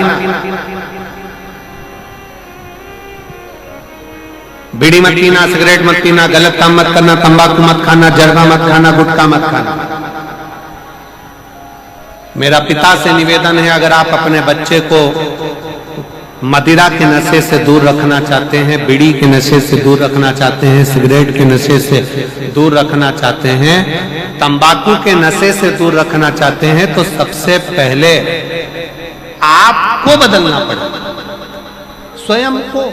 बीड़ी मत पीना, सिगरेट मत पीना, गलत काम मत करना, तंबाकू मत खाना, जर्दा मत खाना, गुटखा मत खाना। मेरा पिता से निवेदन है, अगर आप अपने बच्चे को मदिरा के नशे से दूर रखना चाहते हैं, बीड़ी के नशे से दूर रखना चाहते हैं, सिगरेट के नशे से दूर रखना चाहते हैं, तंबाकू के नशे से दूर रखना चाहते हैं, तो सबसे पहले आपको बदलना पड़ेगा, स्वयं को।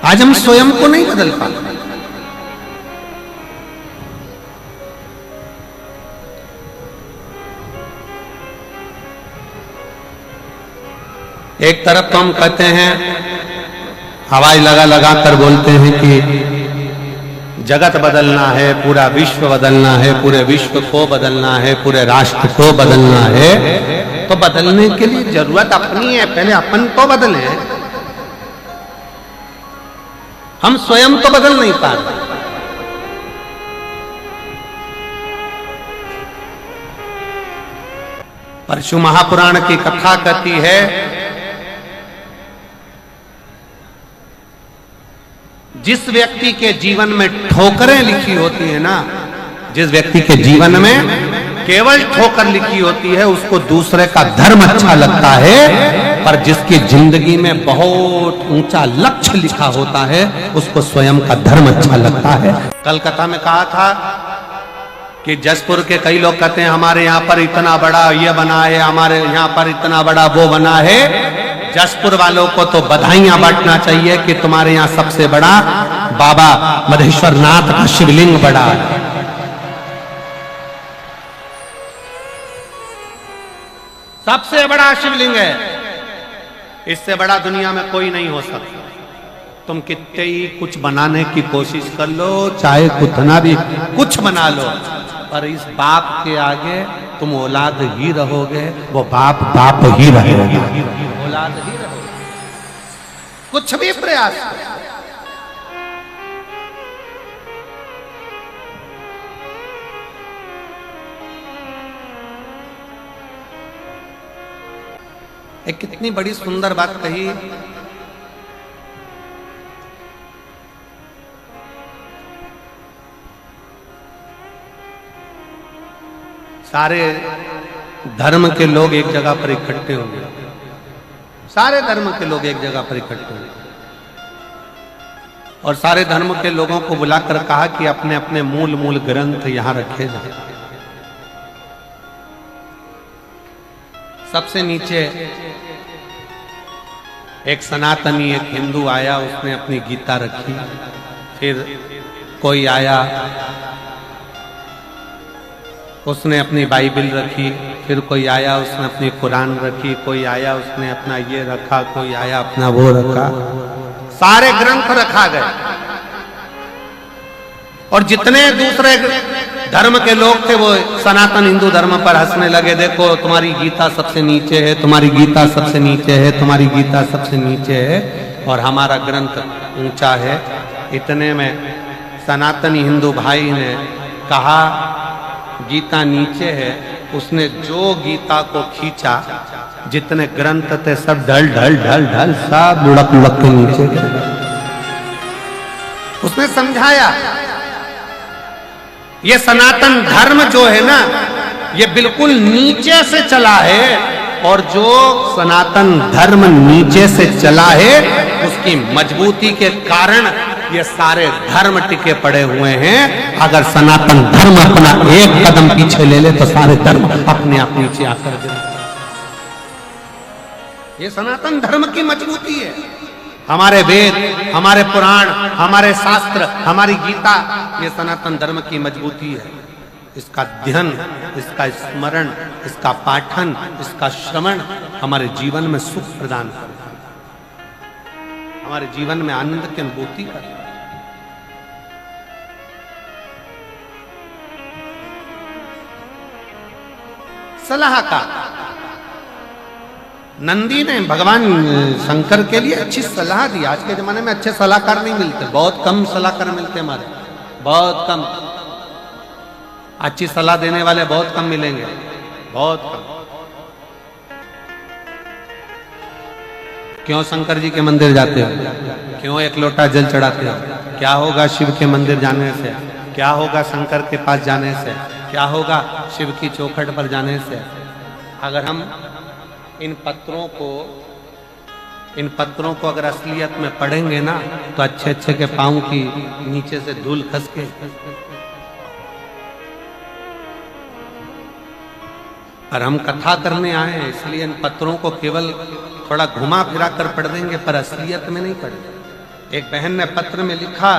आज हम स्वयं को नहीं बदल पाते। एक तरफ तो हम कहते हैं, हवाई लगा कर बोलते हैं कि जगत बदलना है, पूरा विश्व बदलना है, पूरे विश्व को बदलना है, पूरे राष्ट्र को बदलना है। तो बदलने के लिए जरूरत अपनी है, पहले अपन तो बदले। हम स्वयं तो बदल नहीं पा रहे। परशु महापुराण की कथा कहती है, जिस व्यक्ति के जीवन में ठोकरें लिखी होती है ना, जिस व्यक्ति के जीवन में केवल ठोकर लिखी होती है उसको दूसरे का धर्म अच्छा लगता है, पर जिसकी जिंदगी में बहुत ऊंचा लक्ष्य लिखा होता है उसको स्वयं का धर्म अच्छा लगता है। कलकत्ता में कहा था कि जसपुर के कई लोग कहते हैं हमारे यहाँ पर इतना बड़ा ये बना है, हमारे यहाँ पर इतना बड़ा वो बना है। जसपुर वालों को तो बधाइयां बांटना चाहिए कि तुम्हारे यहाँ सबसे बड़ा बाबा मधेश्वर नाथ का शिवलिंग बड़ा है। सबसे बड़ा शिवलिंग है, इससे बड़ा दुनिया में कोई नहीं हो सकता। तुम कितने ही कुछ बनाने की कोशिश कर लो, चाहे कितना भी कुछ बना लो, पर इस बाप के आगे तुम औलाद ही रहोगे, वो बाप बाप ही रहेगा, औलाद ही रहोगे। कुछ भी प्रयास करो। एक कितनी बड़ी सुंदर बात कही, सारे धर्म के लोग एक जगह पर इकट्ठे होंगे, सारे धर्म के लोग एक जगह पर इकट्ठे होंगे और सारे धर्म के लोगों को बुलाकर कहा कि अपने अपने मूल मूल ग्रंथ यहां रखे जाए। सबसे नीचे एक सनातनी, एक हिंदू आया, उसने अपनी गीता रखी। फिर कोई आया, उसने अपनी बाइबल रखी। फिर कोई आया, उसने अपनी कुरान रखी। कोई आया, उसने अपना ये रखा। कोई आया, अपना वो रखा। सारे ग्रंथ रखा गए और जितने दूसरे धर्म के लोग थे वो सनातन हिंदू धर्म पर हंसने लगे। देखो तुम्हारी गीता सबसे नीचे है, तुम्हारी गीता सबसे नीचे है, तुम्हारी गीता सबसे नीचे है और हमारा ग्रंथ ऊंचा है। इतने में सनातनी हिंदू भाई ने कहा गीता नीचे है। उसने जो गीता को खींचा, जितने ग्रंथ थे सब ढल ढल ढल ढल सब लुढ़क लुढ़क के नीचे गिर। उसने समझाया ये सनातन धर्म जो है ना, ये बिल्कुल नीचे से चला है और जो सनातन धर्म नीचे से चला है उसकी मजबूती के कारण ये सारे धर्म टिके पड़े हुए हैं। अगर सनातन धर्म अपना एक कदम पीछे ले ले तो सारे धर्म अपने आप नीचे आकर गिर। ये सनातन धर्म की मजबूती है। हमारे वेद, हमारे पुराण, हमारे शास्त्र, हमारी गीता, ये सनातन धर्म की मजबूती है। इसका अध्ययन, इसका स्मरण, इसका पाठन, इसका श्रवण हमारे जीवन में सुख प्रदान करता है, हमारे जीवन में आनंद की अनुभूति करता है। सलाह का नंदी ने भगवान शंकर के लिए अच्छी सलाह दी। आज के जमाने में अच्छे सलाहकार नहीं मिलते, बहुत कम सलाहकार मिलते हमारे, बहुत कम। अच्छी सलाह देने वाले बहुत कम मिलेंगे, बहुत कम। क्यों शंकर जी के मंदिर जाते हो? क्यों एक लोटा जल चढ़ाते हो? क्या होगा शिव के मंदिर जाने से? क्या होगा शंकर के पास जाने से? क्या होगा शिव की चौखट पर जाने से? अगर हम इन पत्रों को अगर असलियत में पढ़ेंगे ना तो अच्छे अच्छे के पांव की नीचे से धूल खस के, और हम कथा करने आए हैं इसलिए इन पत्रों को केवल थोड़ा घुमा फिरा कर पढ़ देंगे, पर असलियत में नहीं पढ़ेंगे। एक बहन ने पत्र में लिखा,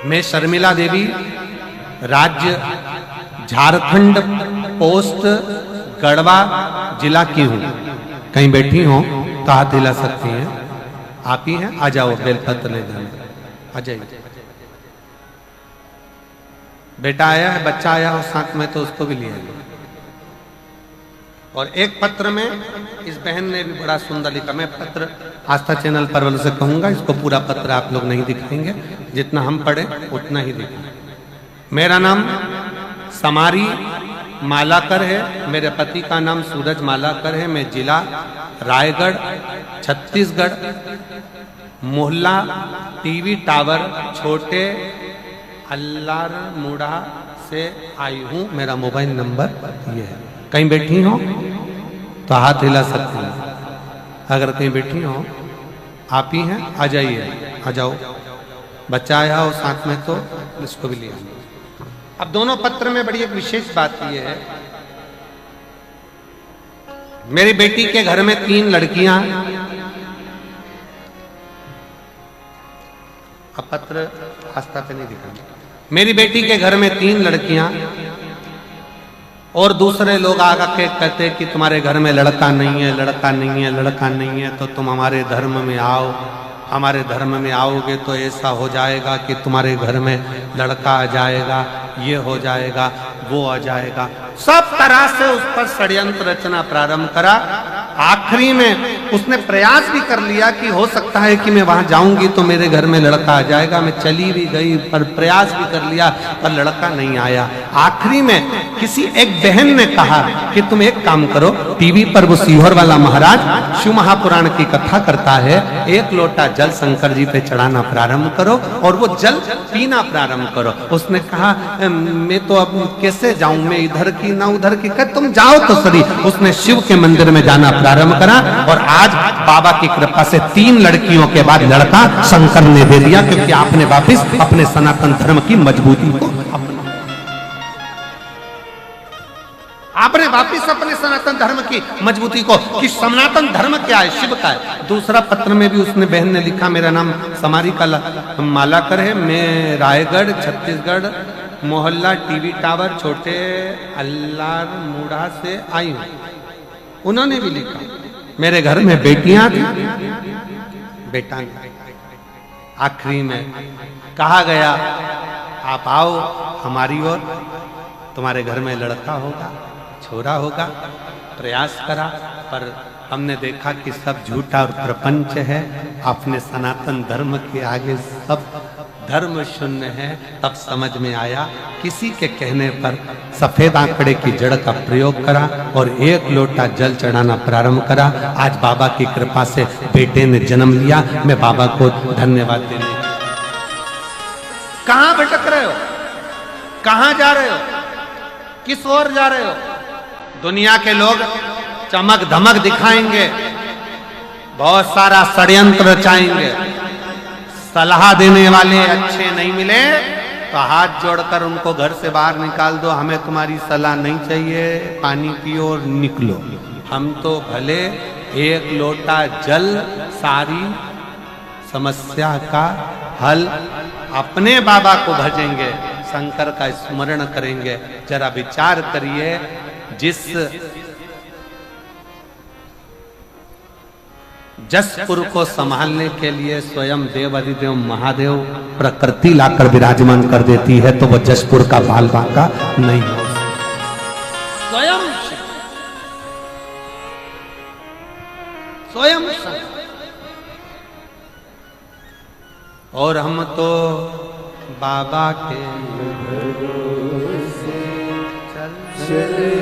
मैं शर्मिला देवी, राज्य झारखंड, पोस्ट गढ़वा जिला की हूं। कहीं बैठी हो तो हाथ हिला सकती हैं। आप ही हैं? आ जाओ, बेलपत्र ले जाना, आ जाइए। बेटा आया है, बच्चा आया हो साथ में तो उसको भी ले आइए। और एक पत्र में इस बहन ने भी बड़ा सुंदर लिखा। मैं पत्र आस्था चैनल पर वालों से कहूंगा इसको पूरा पत्र आप लोग नहीं दिखाएंगे, जितना हम पढ़े उतना ही दिखाएं। मेरा नाम समारी मालाकर है, मेरे पति का नाम सूरज मालाकर है, मैं जिला रायगढ़ छत्तीसगढ़ मोहल्ला टीवी टावर छोटे अल्लारमुड़ा से आई हूँ। मेरा मोबाइल नंबर ये है। कहीं बैठी हो तो हाथ हिला सकती हैं, अगर कहीं बैठी हो आप ही हैं, आ जाइए, आ जाओ। बच्चा आया हो साथ में तो इसको भी लिया। अब दोनों पत्र में बड़ी एक विशेष बात यह है, मेरी बेटी के घर में 3 लड़कियां। अब पत्र आस्था पे नहीं दिखाएंगे। मेरी बेटी के घर में 3 लड़कियां और दूसरे लोग आकर के कहते कि तुम्हारे घर में लड़का नहीं है, लड़का नहीं है, लड़का नहीं है, तो तुम हमारे धर्म में आओ। हमारे धर्म में आओगे तो ऐसा हो जाएगा कि तुम्हारे घर में लड़का आ जाएगा, ये हो जाएगा, वो आ जाएगा। सब तरह से उस पर षड्यंत्र रचना प्रारंभ करा। आखिरी में उसने प्रयास भी कर लिया कि हो सकता है कि मैं वहां जाऊंगी तो मेरे घर में लड़का आ जाएगा। मैं चली भी गई पर प्रयास भी कर लिया पर लड़का नहीं आया। आखिरी में किसी एक बहन ने कहा कि तुम एक काम करो, टीवी पर वो सीहोर वाला महाराज शिव महापुराण की कथा करता है, 1 लोटा जल शंकर जी पे चढ़ाना प्रारंभ करो और वो जल पीना प्रारंभ करो। उसने कहा मैं तो अब कैसे जाऊं, मैं इधर की ना उधर की। कह तुम जाओ तो सही। उसने शिव के मंदिर में जाना प्रारंभ करा और आज बाबा की कृपा से 3 लड़कियों के बाद लड़का शंकर ने दे दिया, क्योंकि आपने वापिस अपने सनातन धर्म की मजबूती को आपने वापिस अपने सनातन धर्म की मजबूती को, कि सनातन धर्म क्या है, शिव का है। दूसरा पत्र में भी उसने बहन ने लिखा, मेरा नाम समारी का मालाकर है, मैं रायगढ़ छत्तीसगढ़ मोहल्ला टीवी टावर छोटे अल्लारमुड़ा से आई हूं। उन्होंने भी लिखा, मेरे घर में बेटियां थी, बेटा नहीं। आखिरी में कहा गया आप आओ हमारी ओर, तुम्हारे घर में लड़का होगा, छोरा होगा। प्रयास करा पर हमने देखा कि सब झूठा और प्रपंच है। अपने सनातन धर्म के आगे सब धर्म शून्य है। तब समझ में आया, किसी के कहने पर सफेद आंकड़े की जड़ का प्रयोग करा और 1 लोटा जल चढ़ाना प्रारंभ करा। आज बाबा की कृपा से बेटे ने जन्म लिया। मैं बाबा को धन्यवाद देने। कहां भटक रहे हो, कहां जा रहे हो, किस ओर जा रहे हो? दुनिया के लोग चमक धमक दिखाएंगे, बहुत सारा षड्यंत्र रचाएंगे। सलाह देने वाले अच्छे नहीं मिले तो हाथ जोड़कर उनको घर से बाहर निकाल दो। हमें तुम्हारी सलाह नहीं चाहिए, पानी पियो और निकलो। हम तो भले 1 लोटा जल सारी समस्या का हल, अपने बाबा को भजेंगे, शंकर का स्मरण करेंगे। जरा विचार करिए, जिस जसपुर को संभालने के लिए स्वयं देव अधिदेव महादेव प्रकृति लाकर विराजमान कर देती है, तो वह जसपुर का बाल बांका नहीं हो स्वयं। और हम तो बाबा के चलते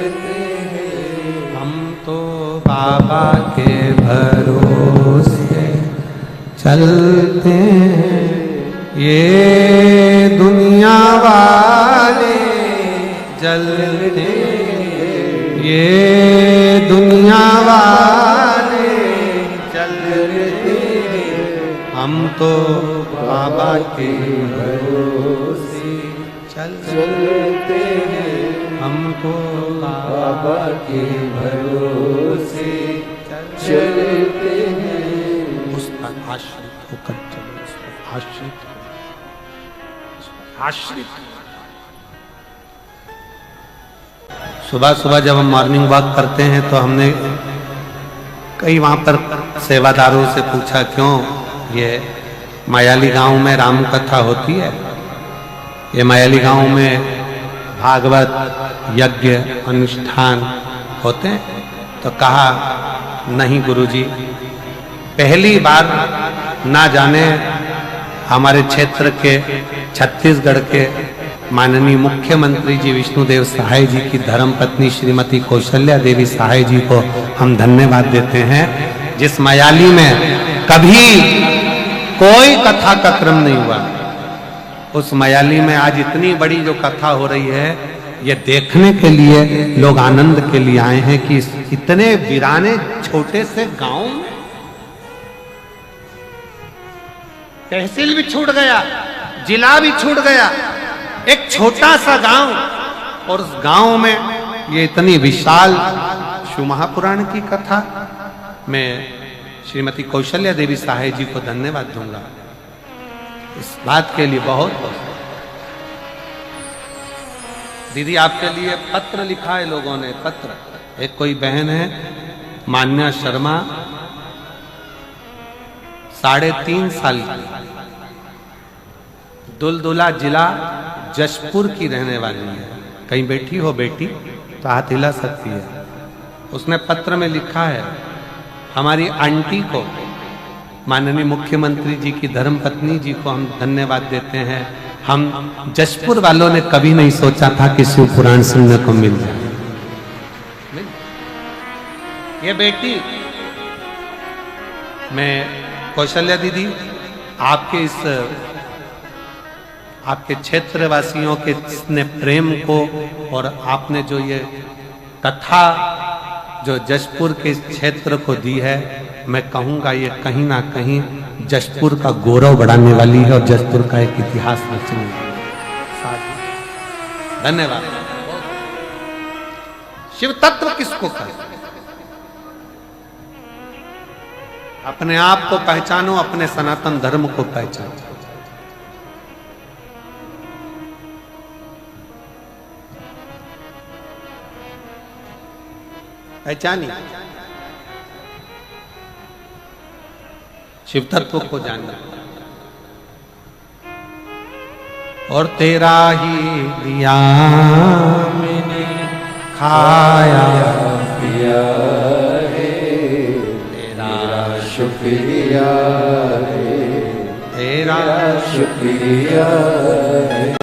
हैं, हम तो बाबा के भरोसे चलते हैं। ये दुनिया वाले जलते, ये दुनिया वाले चलते, हम तो बाबा के भरोसे चलते हैं, हमको बाबा के भरोसे चलते हैं। उस पर आश्रित होकर चलो, उस पर आश्रित आश्रित। सुबह सुबह जब हम मॉर्निंग वॉक करते हैं तो हमने कई वहां पर सेवादारों से पूछा, क्यों ये मायाली गांव में राम कथा होती है, ये मायाली गांव में भागवत यज्ञ अनुष्ठान होते हैं? तो कहा नहीं गुरुजी, पहली बार ना जाने हमारे क्षेत्र के छत्तीसगढ़ के माननीय मुख्यमंत्री जी विष्णुदेव सहाय जी की धर्मपत्नी श्रीमती कौशल्या देवी सहाय जी को हम धन्यवाद देते हैं, जिस मयाली में कभी कोई कथा का क्रम नहीं हुआ, उस मयाली में आज इतनी बड़ी जो कथा हो रही है, ये देखने के लिए लोग आनंद के लिए आए हैं कि इतने वीराने छोटे से गांव में तहसील भी छूट गया, जिला भी छूट गया, एक छोटा सा गांव, और उस गांव में ये इतनी विशाल शिव महापुराण की कथा। मैं श्रीमती कौशल्या देवी सहाय जी को धन्यवाद दूंगा इस बात के लिए। बहुत बहुत दीदी आपके लिए पत्र लिखा है लोगों ने, पत्र। एक कोई बहन है मान्या शर्मा, 3.5 साल की, दुलदुला जिला जशपुर की रहने वाली है। कहीं बैठी हो बेटी तो हाथ हिला सकती है। उसने पत्र में लिखा है, हमारी आंटी को, माननीय मुख्यमंत्री जी की धर्मपत्नी जी को हम धन्यवाद देते हैं। हम जशपुर वालों ने कभी नहीं सोचा था कि शिव पुराण सुनने को मिल जाए। ये बेटी, मैं कौशल्या दीदी आपके क्षेत्रवासियों के ने प्रेम को, और आपने जो ये कथा जो जशपुर के क्षेत्र को दी है, मैं कहूंगा ये कहीं ना कहीं जशपुर का गौरव बढ़ाने वाली है और जशपुर का एक इतिहास रचने वाली है। धन्यवाद। शिव तत्व किसको कहते? अपने आप को पहचानो, अपने सनातन धर्म को पहचानो। पहचानिए, शिव तत्व को जानना, और तेरा ही दिया मैंने खाया पिया है, तेरा शुक्रिया है, तेरा शुक्रिया है।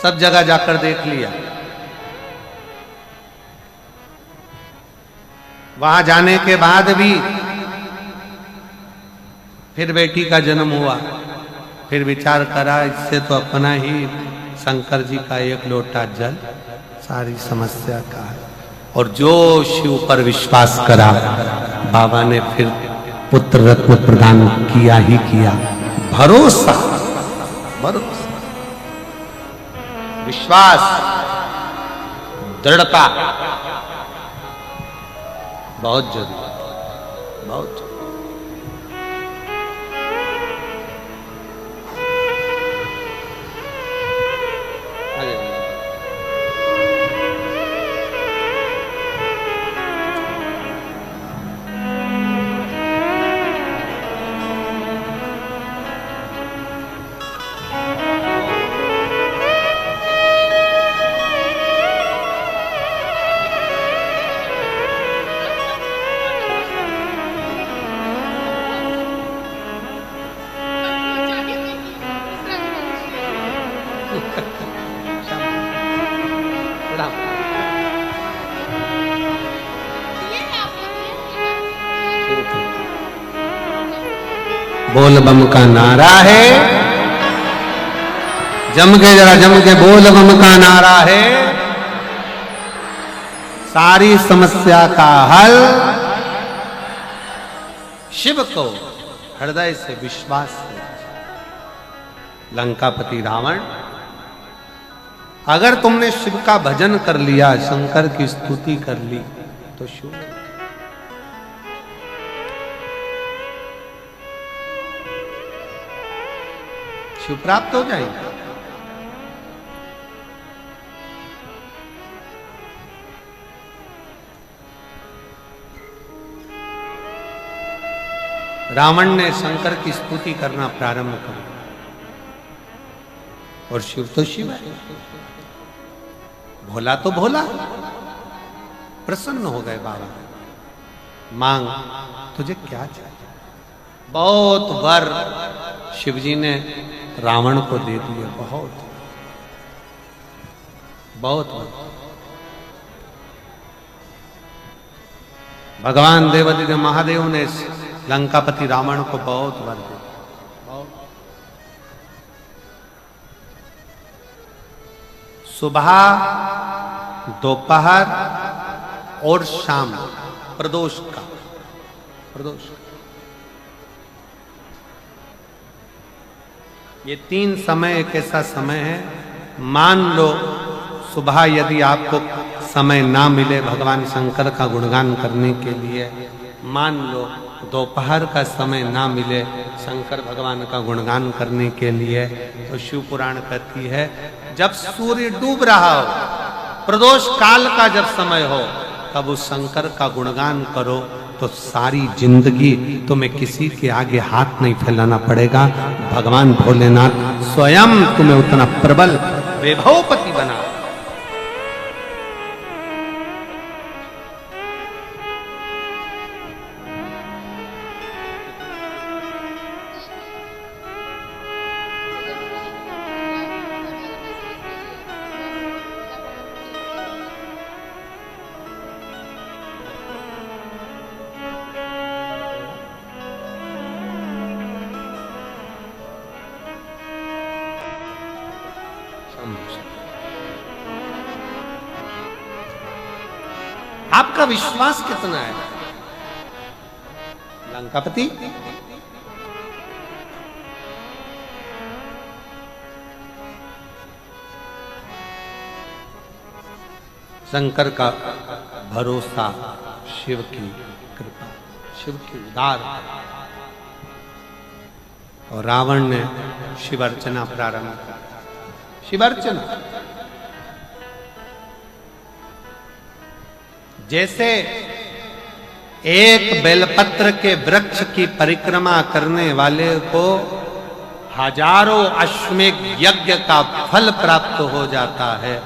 सब जगह जाकर देख लिया, वहां जाने के बाद भी फिर बेटी का जन्म हुआ, फिर विचार करा इससे तो अपना ही शंकर जी का एक लोटा जल सारी समस्या का है। और जो शिव पर विश्वास करा, बाबा ने फिर पुत्र रत्न प्रदान किया ही किया। भरोसा, भरोसा, विश्वास, दृढ़ता बहुत जरूरी, बहुत जरूरी। बोल बम का नारा है, जम के जरा जम के बोल बम का नारा है, सारी समस्या का हल शिव को हृदय से विश्वास है। लंकापति रावण, अगर तुमने शिव का भजन कर लिया, शंकर की स्तुति कर ली, तो शिव प्राप्त हो जाएगा। रावण ने शंकर की स्तुति करना प्रारंभ कर, और शिव तो शिव है, भोला तो भोला। प्रसन्न हो गए बाबा, मांग तुझे क्या चाहिए। बहुत वर शिवजी ने रावण को दे दिए। बहुत बहुत भगवान देवादिदेव महादेव ने लंकापति रावण को बहुत वर दिया। सुबह, दोपहर और शाम प्रदोष का ये 3 समय एक ऐसा समय है, मान लो सुबह यदि आपको समय ना मिले भगवान शंकर का गुणगान करने के लिए, मान लो दोपहर का समय ना मिले शंकर भगवान का गुणगान करने के लिए, तो शिव पुराण कहती है जब सूर्य डूब रहा हो, प्रदोष काल का जब समय हो, तब उस शंकर का गुणगान करो तो सारी जिंदगी तुम्हें किसी के आगे हाथ नहीं फैलाना पड़ेगा। भगवान भोलेनाथ स्वयं तुम्हें उतना प्रबल वैभवपति बना। आपका विश्वास कितना है? लंकापति शंकर का भरोसा, शिव की कृपा, शिव की उदार, और रावण ने शिव अर्चना प्रारंभ की। शिव अर्चना जैसे एक बेलपत्र के वृक्ष की परिक्रमा करने वाले को हजारों अश्वमेध यज्ञ का फल प्राप्त हो जाता है,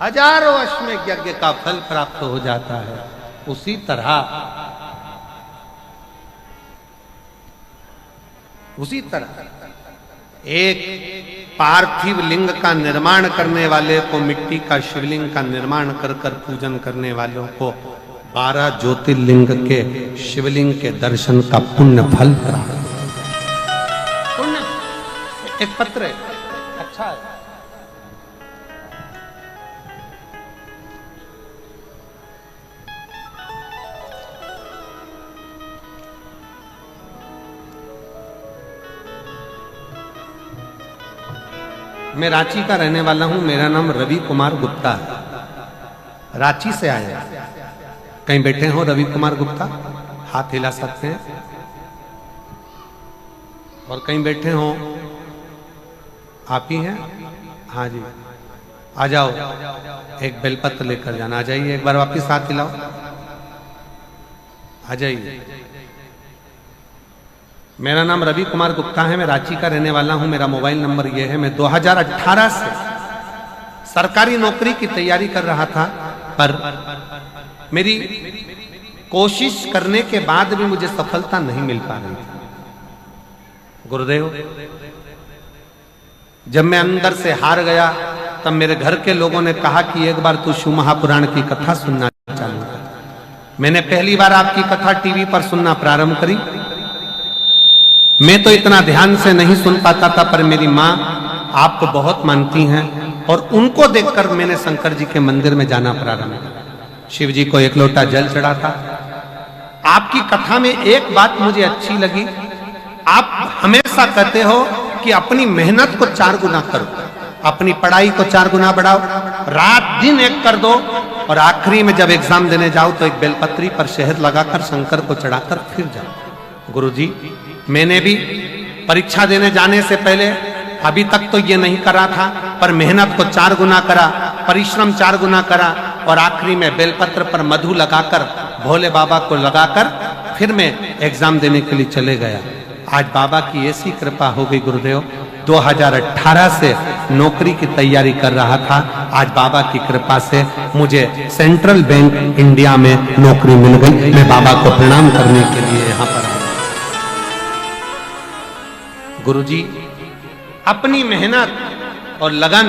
हजारों अश्वमेध यज्ञ का फल प्राप्त हो जाता है, उसी तरह एक पार्थिव लिंग का निर्माण करने वाले को, मिट्टी का शिवलिंग का निर्माण कर कर पूजन करने वालों को 12 ज्योतिर्लिंग के शिवलिंग के दर्शन का पुण्य फल प्राप्त। पुण्य एक पत्र है, अच्छा है। मैं रांची का रहने वाला हूं, मेरा नाम रवि कुमार गुप्ता है, रांची से आया। कहीं बैठे हो रवि कुमार गुप्ता? हाथ हिला सकते हैं। और कहीं बैठे हो? आप ही हैं? हाँ जी, आ जाओ, एक बेलपत्र लेकर जाना। आ जाइए, एक बार वापिस हाथ हिलाओ, आ जाइए। मेरा नाम रवि कुमार गुप्ता है, मैं रांची का रहने वाला हूं, मेरा मोबाइल नंबर यह है। मैं 2018 से सरकारी नौकरी की तैयारी कर रहा था, पर मेरी कोशिश करने के बाद भी मुझे सफलता नहीं मिल पा रही थी। गुरुदेव, जब मैं अंदर से हार गया, तब मेरे घर के लोगों ने कहा कि एक बार तू शिव महापुराण की कथा सुनना चालू कर। मैंने पहली बार आपकी कथा टीवी पर सुनना प्रारंभ करी। मैं तो इतना ध्यान से नहीं सुन पाता था, पर मेरी माँ आपको बहुत मानती हैं, और उनको देखकर मैंने शंकर जी के मंदिर में जाना प्रारंभ किया। शिव जी को एक लोटा जल चढ़ा था। आपकी कथा में एक बात मुझे अच्छी लगी, आप हमेशा कहते हो कि अपनी मेहनत को 4 गुना करो, अपनी पढ़ाई को 4 गुना बढ़ाओ, रात दिन एक कर दो, और आखिरी में जब एग्जाम देने जाओ तो एक बेलपत्री पर शहद लगाकर शंकर को चढ़ाकर फिर जाओ। गुरुजी, मैंने भी परीक्षा देने जाने से पहले अभी तक तो ये नहीं करा था, पर मेहनत को 4 गुना करा, परिश्रम 4 गुना करा, और आखिरी में बेलपत्र पर मधु लगाकर, भोले बाबा को लगाकर फिर मैं एग्जाम देने के लिए चले गया। आज बाबा की ऐसी कृपा हो गई गुरुदेव, 2018 से नौकरी की तैयारी कर रहा था, आज बाबा की कृपा से मुझे सेंट्रल बैंक इंडिया में नौकरी मिल गई। मैं बाबा को प्रणाम करने के लिए यहाँ पर आया। गुरुजी अपनी मेहनत और लगन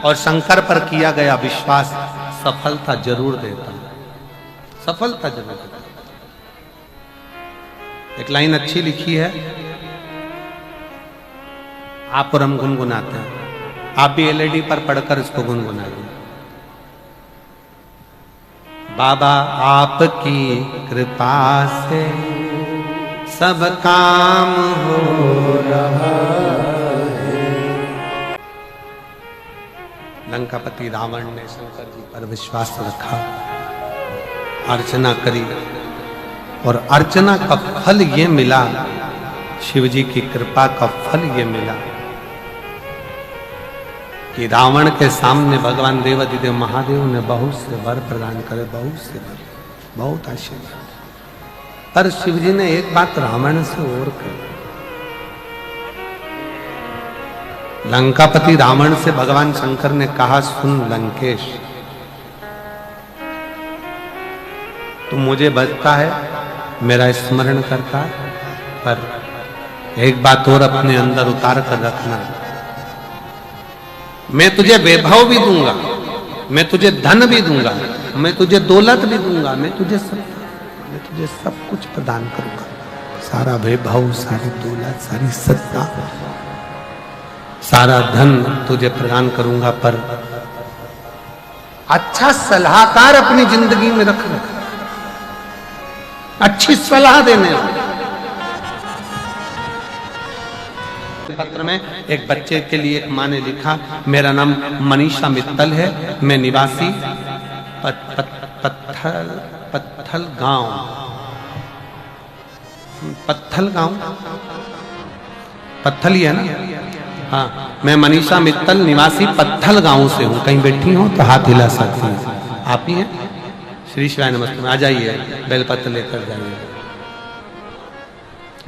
और शंकर पर किया गया विश्वास सफलता जरूर देता, सफलता जरूर देता। एक लाइन अच्छी लिखी है, आप और हम गुनगुनाते हैं, आप भी एलईडी पर पढ़कर इसको गुनगुनाइए। बाबा आपकी कृपा से सब काम हो रहा है। लंकापति रावण ने शंकर जी पर विश्वास रखा, अर्चना करी और अर्चना का फल ये मिला, शिव जी की कृपा का फल ये मिला कि रावण के सामने भगवान देवाधिदेव महादेव ने बहुत से वर प्रदान करे, बहुत से वर, बहुत आशीर्वाद। पर शिव जी ने एक बात रावण से और कही। लंकापति रावण से भगवान शंकर ने कहा, सुन लंकेश, तू मुझे बचता है, मेरा स्मरण करता है, पर एक बात और अपने अंदर उतार कर रखना, मैं तुझे वैभव भी दूंगा, मैं तुझे धन भी दूंगा, मैं तुझे दौलत भी दूंगा, मैं तुझे सब कुछ प्रदान करूंगा, सारा वैभव, सारी दौलत, सारी सत्ता, सारा धन तुझे प्रदान करूंगा, पर अच्छा सलाहकार अपनी जिंदगी में रख, अच्छी सलाह देने वाला। पत्र में एक बच्चे के लिए एक माँ ने लिखा, मेरा नाम मनीषा मित्तल है, मैं निवासी पत्थल गांव, पत्थल ही है ना, हाँ, मैं मनीषा मित्तल निवासी पत्थल गांव से हूँ। कहीं बैठी हो तो हाथ हिला सकती हैं, आप ही हैं? श्री शिवाय नमस्ते, आ जाइए, बेलपत्र लेकर जाइए।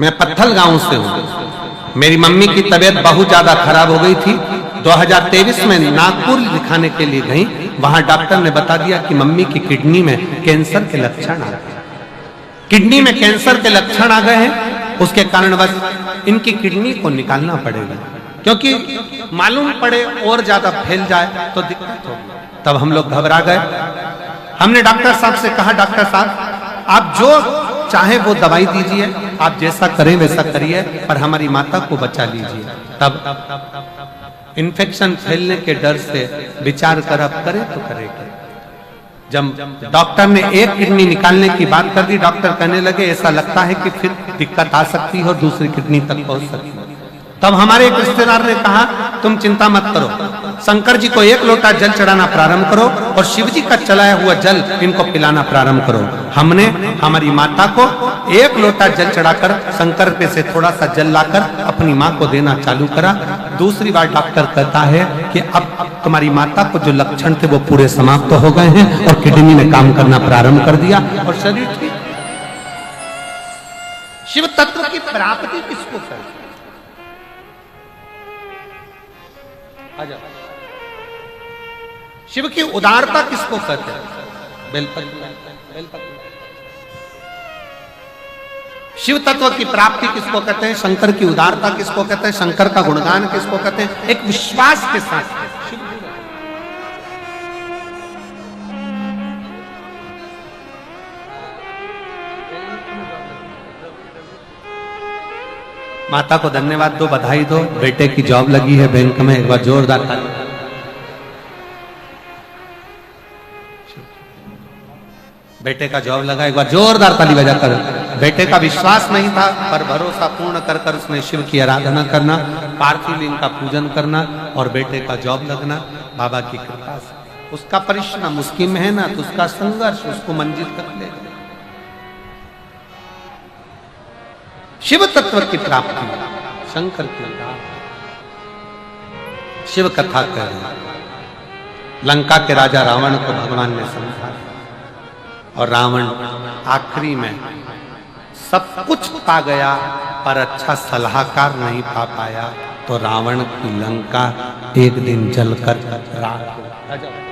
मैं पत्थल गांव से हूँ। मेरी मम्मी की तबीयत बहुत ज्यादा खराब हो गई थी। 2023 में नागपुर दिखाने के लिए गई, वहां डॉक्टर ने बता दिया कि मम्मी की किडनी में कैंसर के लक्षण आ गए, किडनी में कैंसर के लक्षण आ गए हैं, उसके कारण बस इनकी किडनी को निकालना पड़ेगा, क्योंकि मालूम पड़े और ज्यादा फैल जाए तो दिक्कत होगी। तब हम लोग घबरा गए। हमने डॉक्टर साहब से कहा, डॉक्टर साहब आप जो चाहे वो दवाई दीजिए, आप जैसा करें वैसा करिए, पर हमारी माता को बचा लीजिए। तब इन्फेक्शन फैलने के डर से विचार कर अब करें तो करेंगे। जब डॉक्टर ने एक किडनी निकालने की बात कर दी, डॉक्टर कहने लगे ऐसा लगता है कि फिर दिक्कत आ सकती है और दूसरी किडनी तक पहुंच सकती है। तब हमारे एक रिश्तेदार ने कहा, तुम चिंता मत करो, शंकर जी को 1 लोटा जल चढ़ाना प्रारंभ करो और शिव जी का चलाया हुआ जल इनको पिलाना प्रारंभ करो। हमने हमारी माता को 1 लोटा जल चढ़ाकर शंकर पे से थोड़ा सा जल लाकर अपनी माँ को देना चालू करा। दूसरी बार डॉक्टर कहता है कि अब तुम्हारी माता को जो लक्षण थे वो पूरे समाप्त हो गए हैं और किडनी ने काम करना प्रारंभ कर दिया और शरीर ठीक। शिव तत्व की प्राप्ति किसको करें? शिव की उदारता किसको कहते हैं? बेलपत्र। शिव तत्व की प्राप्ति किसको कहते हैं? शंकर की उदारता किसको कहते हैं? शंकर का गुणगान किसको कहते हैं? एक विश्वास के साथ माता को धन्यवाद दो, बधाई दो, बेटे की जॉब लगी है बैंक में, एक बार जोरदार ताली। बेटे का जॉब लगा, एक बार जोरदार ताली बजाकर। बेटे का विश्वास नहीं था, पर भरोसा पूर्ण कर कर उसने शिव की आराधना करना, पार्थिव लिंग का पूजन करना और बेटे का जॉब लगना बाबा की कृपा से। उसका परिश्रम, उसकी मेहनत, उसका संघर्ष उसको मंजिल तक ले गया। शिव तत्व की प्राप्ति, शंकर की शिव कथा कह रहे। लंका के राजा रावण को भगवान ने समझा और रावण आखिरी में सब कुछ पा गया, पर अच्छा सलाहकार नहीं पा पाया, तो रावण की लंका एक दिन जलकर राख हो गई।